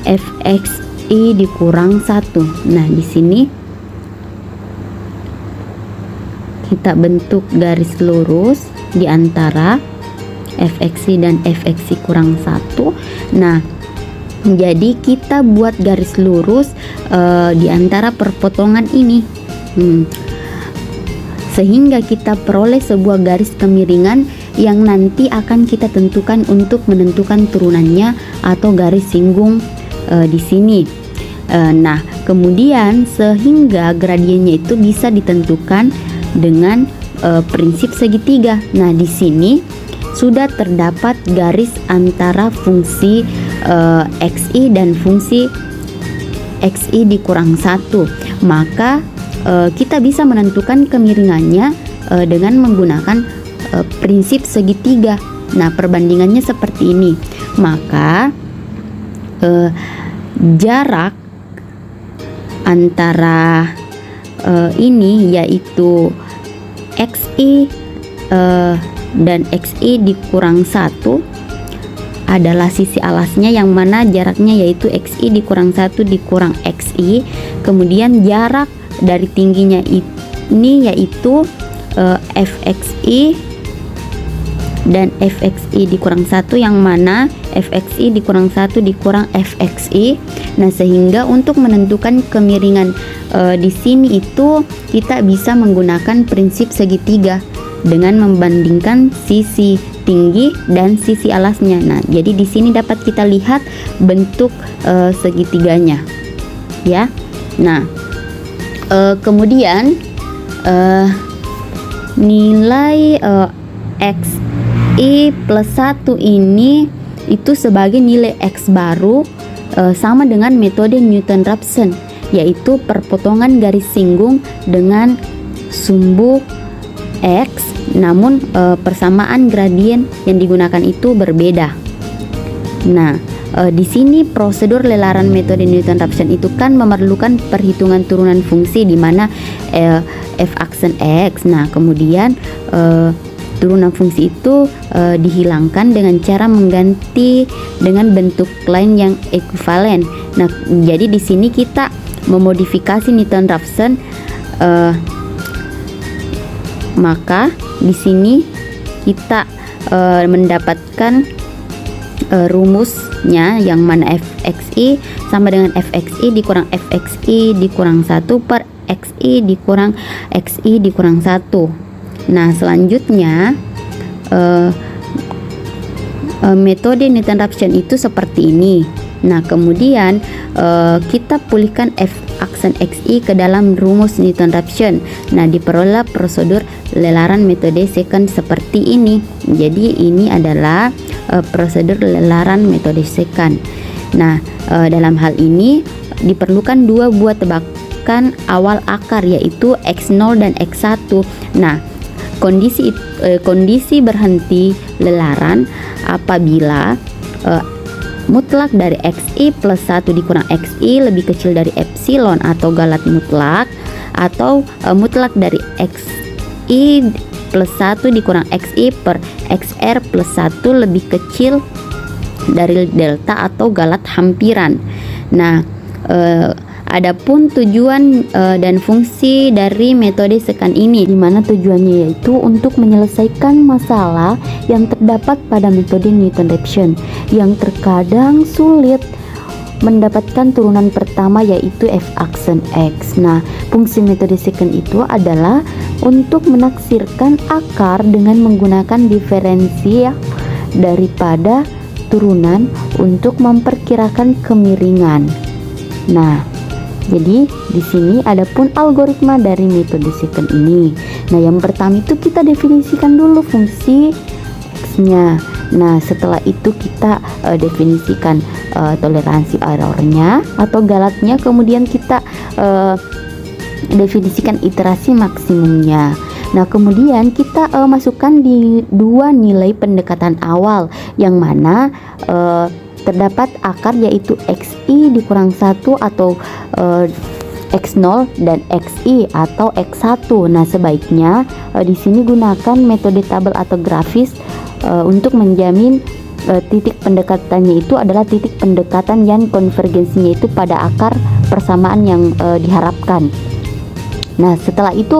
fxi dikurang 1. Nah, di sini kita bentuk garis lurus di antara fxi dan fxi kurang 1. Nah, Jadi kita buat garis lurus di antara perpotongan ini, sehingga kita peroleh sebuah garis kemiringan yang nanti akan kita tentukan untuk menentukan turunannya atau garis singgung di sini. Nah, kemudian sehingga gradiennya itu bisa ditentukan dengan prinsip segitiga. Nah, di sini sudah terdapat garis antara fungsi xi dan fungsi xi dikurang 1. Maka kita bisa menentukan kemiringannya dengan menggunakan prinsip segitiga. Nah, perbandingannya seperti ini. Maka jarak antara ini yaitu xi dan xi dikurang 1 adalah sisi alasnya, yang mana jaraknya yaitu xi dikurang 1 dikurang xi. Kemudian jarak dari tingginya ini yaitu fxi dan fxi dikurang 1, yang mana fxi dikurang 1 dikurang fxi. Nah, sehingga untuk menentukan kemiringan di sini itu kita bisa menggunakan prinsip segitiga dengan membandingkan sisi tinggi dan sisi alasnya. Nah, jadi di sini dapat kita lihat bentuk segitiganya, ya. Nah, kemudian nilai xi plus 1 ini itu sebagai nilai x baru sama dengan metode Newton-Raphson, yaitu perpotongan garis singgung dengan sumbu x, namun persamaan gradien yang digunakan itu berbeda. Nah, di sini prosedur lelaran metode Newton-Raphson itu kan memerlukan perhitungan turunan fungsi di mana f aksen x. Nah, kemudian turunan fungsi itu dihilangkan dengan cara mengganti dengan bentuk lain yang ekuivalen. Nah, jadi di sini kita memodifikasi Newton-Raphson, maka di sini kita mendapatkan rumusnya, yang mana fxi sama dengan fxi dikurang fxi dikurang 1 per xi dikurang xi dikurang 1. Nah, selanjutnya metode Newton-Raphson itu seperti ini. Nah, kemudian kita pulihkan f aksen xi ke dalam rumus Newton-Raphson. Nah, diperoleh prosedur lelaran metode secant seperti ini. Jadi ini adalah prosedur lelaran metode secant. Nah, dalam hal ini diperlukan dua buah tebakan awal akar, yaitu x0 dan x1. Nah, kondisi berhenti lelaran apabila mutlak dari xi plus 1 dikurang xi lebih kecil dari epsilon atau galat mutlak, atau mutlak dari xi plus 1 dikurang xi per xr plus 1 lebih kecil dari delta atau galat hampiran. Nah, adapun tujuan dan fungsi dari metode secant ini, di mana tujuannya yaitu untuk menyelesaikan masalah yang terdapat pada metode Newton-Raphson yang terkadang sulit mendapatkan turunan pertama, yaitu f aksen x. Nah, fungsi metode secant itu adalah untuk menaksirkan akar dengan menggunakan diferensial daripada turunan untuk memperkirakan kemiringan. Nah, jadi di sini adapun algoritma dari metode secant ini. Nah, yang pertama itu kita definisikan dulu fungsi x-nya. Nah, setelah itu kita definisikan toleransi errornya atau galatnya. Kemudian kita definisikan iterasi maksimumnya. Nah, kemudian kita masukkan di dua nilai pendekatan awal, yang mana terdapat akar yaitu xi dikurang 1 atau x0 dan xi atau x1. Nah, sebaiknya di sini gunakan metode tabel atau grafis untuk menjamin titik pendekatannya itu adalah titik pendekatan yang konvergensinya itu pada akar persamaan yang diharapkan. Nah, setelah itu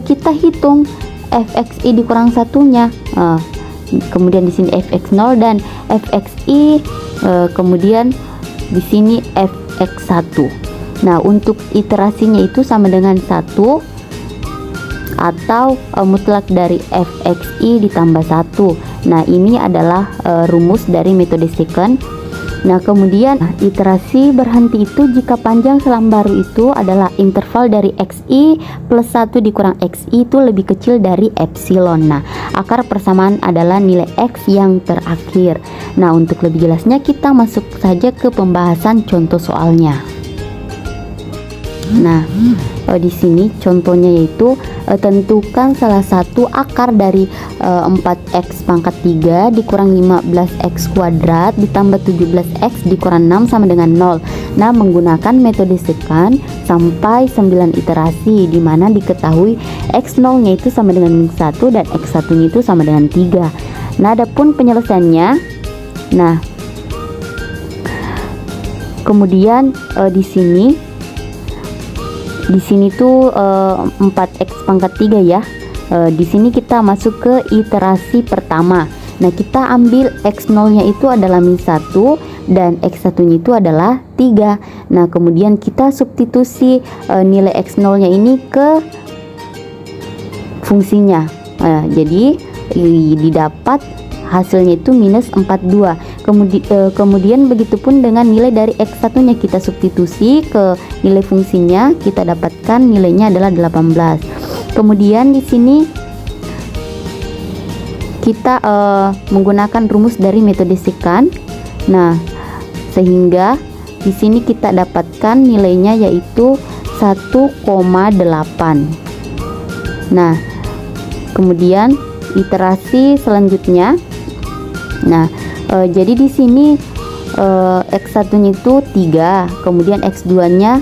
kita hitung fxi dikurang satunya. Kemudian di sini fx0 dan fxi kemudian di sini fx1. Nah, untuk iterasinya itu sama dengan 1 atau mutlak dari fxi ditambah 1. Nah, ini adalah rumus dari metode secant. Nah, kemudian iterasi berhenti itu jika panjang selang baru itu adalah interval dari xi plus 1 dikurang xi itu lebih kecil dari epsilon. Nah, akar persamaan adalah nilai x yang terakhir. Nah, untuk lebih jelasnya kita masuk saja ke pembahasan contoh soalnya. Nah, di sini contohnya yaitu tentukan salah satu akar dari 4x pangkat 3 dikurang 15x kuadrat ditambah 17x dikurang 6 sama dengan 0. Nah, menggunakan metode secant sampai 9 iterasi, di mana diketahui x0 nya itu sama dengan 1 dan x1 nya itu sama dengan 3. Nah, adapun penyelesaiannya, nah kemudian di sini tuh 4x pangkat 3 ya. Di sini kita masuk ke iterasi pertama. Nah, kita ambil x0 nya itu adalah min 1 dan x1 nya itu adalah 3. Nah, kemudian kita substitusi nilai x0 nya ini ke fungsinya. Jadi didapat hasilnya itu minus 42. Kemudian begitupun dengan nilai dari x1 nya kita substitusi ke nilai fungsinya, kita dapatkan nilainya adalah 18. Kemudian di sini kita menggunakan rumus dari metode secant. Nah, sehingga di sini kita dapatkan nilainya yaitu 1,8. Nah, kemudian iterasi selanjutnya. Nah, jadi di sini x1 nya itu 3, kemudian x2 nya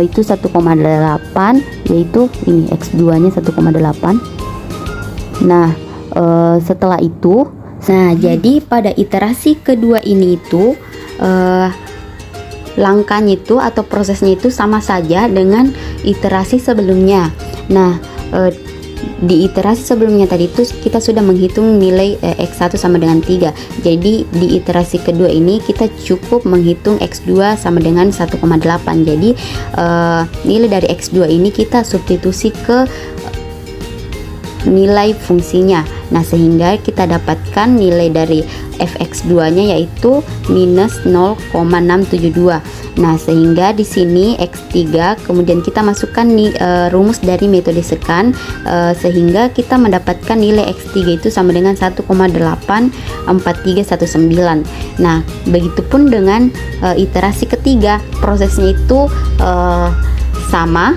itu 1,8, yaitu ini x2 nya 1,8. Nah, setelah itu, jadi pada iterasi kedua ini itu langkahnya itu atau prosesnya itu sama saja dengan iterasi sebelumnya. Nah, di iterasi sebelumnya tadi itu kita sudah menghitung nilai x1 sama dengan 3. Jadi di iterasi kedua ini kita cukup menghitung x2 sama dengan 1,8. Jadi nilai dari x2 ini kita substitusi ke nilai fungsinya. Nah, sehingga kita dapatkan nilai dari fx2 nya yaitu minus 0,672. Nah, sehingga di sini x3 kemudian kita masukkan rumus dari metode secant, sehingga kita mendapatkan nilai x3 itu sama dengan 1,84319. Nah, begitupun dengan iterasi ketiga, prosesnya itu sama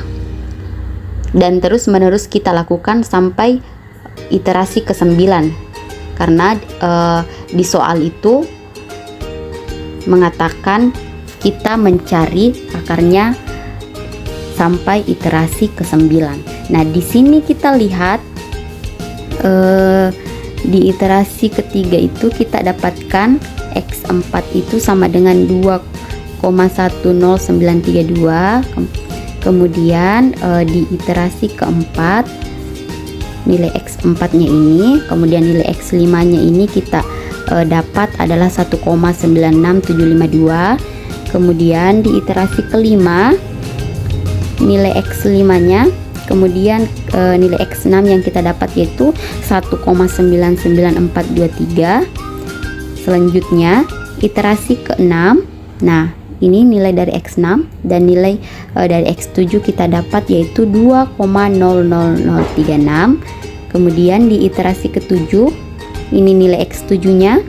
dan terus menerus kita lakukan sampai iterasi ke-9, karena di soal itu mengatakan kita mencari akarnya sampai iterasi ke-9. Nah, di sini kita lihat di iterasi ketiga itu kita dapatkan x4 itu sama dengan 2,10932. Kemudian di iterasi keempat nilai x4 nya ini, kemudian nilai x5 nya ini kita dapat adalah 1,96752. Kemudian di iterasi kelima nilai x5 nya, kemudian nilai x6 yang kita dapat yaitu 1,99423. Selanjutnya iterasi ke-6. Nah, ini nilai dari x6 dan nilai dari x7 kita dapat yaitu 2,00036. Kemudian di iterasi ke-7 ini nilai x7 nya.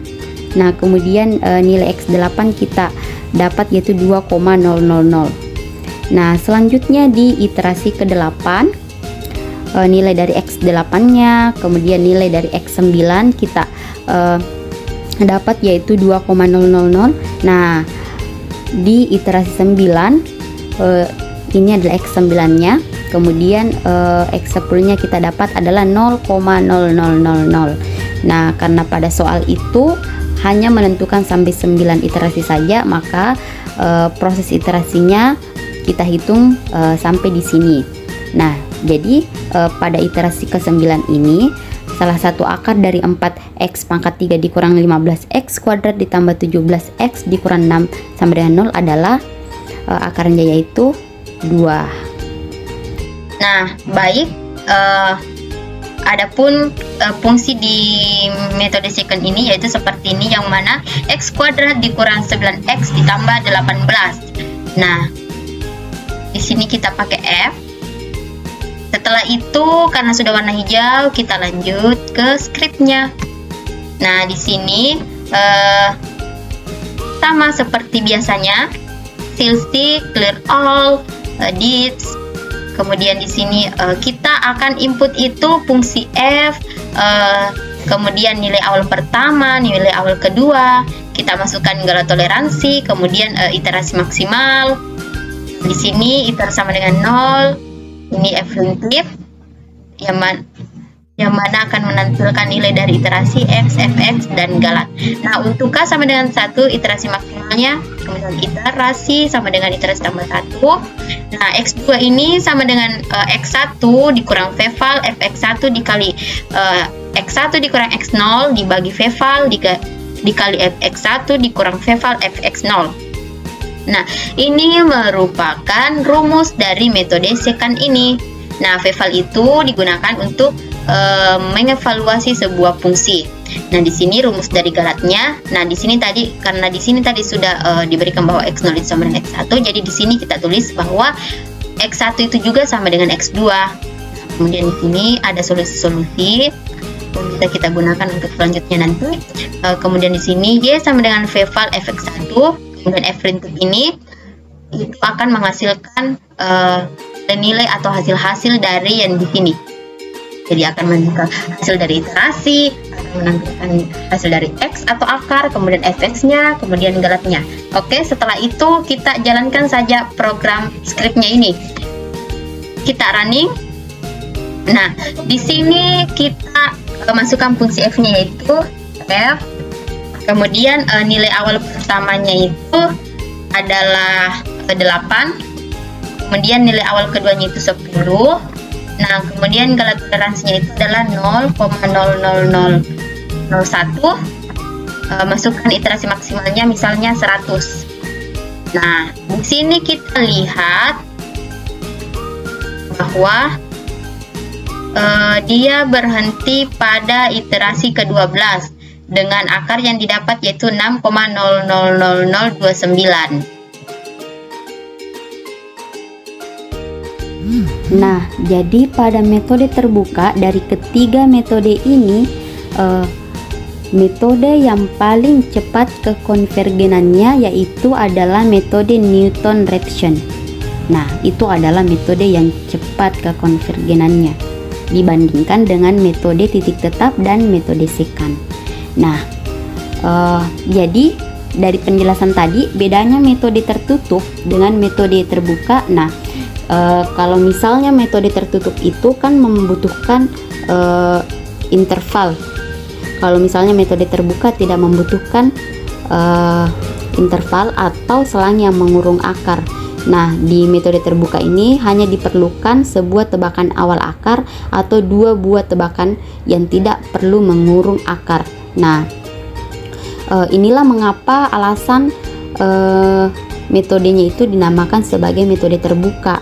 Nah, kemudian nilai x8 kita dapat yaitu 2,000. Nah, selanjutnya di iterasi ke-8 nilai dari x8 nya, kemudian nilai dari x9 kita dapat yaitu 2,000. Nah, di iterasi 9 ini adalah x9 nya, kemudian x10 nya kita dapat adalah 0,0000. Nah, karena pada soal itu hanya menentukan sampai 9 iterasi saja, maka proses iterasinya kita hitung sampai di sini. Nah, jadi pada iterasi ke-9 ini salah satu akar dari 4x pangkat 3 dikurang 15x kuadrat ditambah 17x dikurang 6 sama dengan 0 adalah akarnya yaitu 2. Nah, baik. Adapun fungsi di metode second ini yaitu seperti ini, yang mana x kuadrat dikurang 9x ditambah 18. Nah, di sini kita pakai F. Setelah itu, karena sudah warna hijau, kita lanjut ke skripnya. Nah, di sini sama seperti biasanya, stick, clear all, edit. Kemudian di sini kita akan input itu fungsi F, kemudian nilai awal pertama, nilai awal kedua, kita masukkan galah toleransi, kemudian iterasi maksimal. Di sini iter sama dengan 0. Ini F primitif yang mana akan menampilkan nilai dari iterasi X, Fx, dan galat. Nah, untuk K sama dengan 1, iterasi maksimalnya, kemudian iterasi sama dengan iterasi tambah 1. Nah, X2 ini sama dengan X1 dikurang Vval, Fx1 dikali X1 dikurang X0 dibagi Vval dikali Fx1 dikurang Vval Fx0. Nah, ini merupakan rumus dari metode second ini. Nah, Vval itu digunakan untuk mengevaluasi sebuah fungsi. Nah, di sini rumus dari galatnya. Nah, di sini tadi karena di sini tadi sudah diberikan bahwa x0 itu sama dengan x1, jadi di sini kita tulis bahwa x1 itu juga sama dengan x2. Kemudian di sini ada solusi-solusi yang bisa kita gunakan untuk selanjutnya nanti. Kemudian di sini y sama dengan Vval Fx1. Kemudian F primitif ini itu akan menghasilkan nilai atau hasil-hasil dari yang di sini. Jadi akan menampilkan hasil dari iterasi, akan menampilkan hasil dari X atau akar, kemudian Fx-nya, kemudian galatnya. Oke, setelah itu kita jalankan saja program scriptnya ini. Kita running. Nah, di sini kita masukkan fungsi F-nya yaitu F. Kemudian nilai awal pertamanya itu adalah 8. Kemudian nilai awal keduanya itu 10. Nah, kemudian galah toleransinya itu adalah 0,00001. Masukkan iterasi maksimalnya misalnya 100. Nah, di sini kita lihat bahwa dia berhenti pada iterasi ke-12 dengan akar yang didapat yaitu 6,000029. Nah, jadi pada metode terbuka dari ketiga metode ini, metode yang paling cepat kekonvergenannya yaitu adalah metode Newton-Raphson. Nah, itu adalah metode yang cepat kekonvergenannya dibandingkan dengan metode titik tetap dan metode secant. Nah, jadi dari penjelasan tadi bedanya metode tertutup dengan metode terbuka. Nah, kalau misalnya metode tertutup itu kan membutuhkan interval. Kalau misalnya metode terbuka tidak membutuhkan interval atau selang yang mengurung akar. Nah, di metode terbuka ini hanya diperlukan sebuah tebakan awal akar atau 2 buah tebakan yang tidak perlu mengurung akar. Nah, inilah mengapa alasan metodenya itu dinamakan sebagai metode terbuka.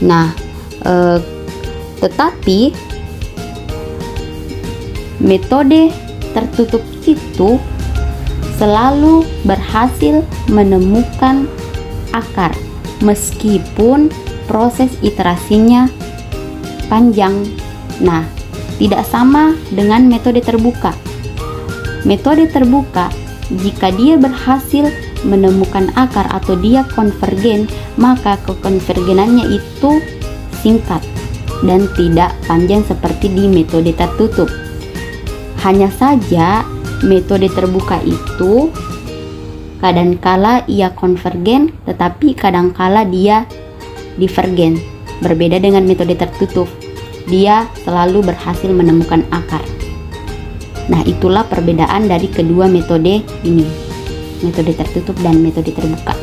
Nah, tetapi metode tertutup itu selalu berhasil menemukan akar meskipun proses iterasinya panjang. Nah, tidak sama dengan metode terbuka. Metode terbuka, jika dia berhasil menemukan akar atau dia konvergen, maka kekonvergenannya itu singkat dan tidak panjang seperti di metode tertutup. Hanya saja metode terbuka itu kadangkala ia konvergen tetapi kadangkala dia divergen. Berbeda dengan metode tertutup, dia selalu berhasil menemukan akar. Nah, itulah perbedaan dari kedua metode ini, metode tertutup dan metode terbuka.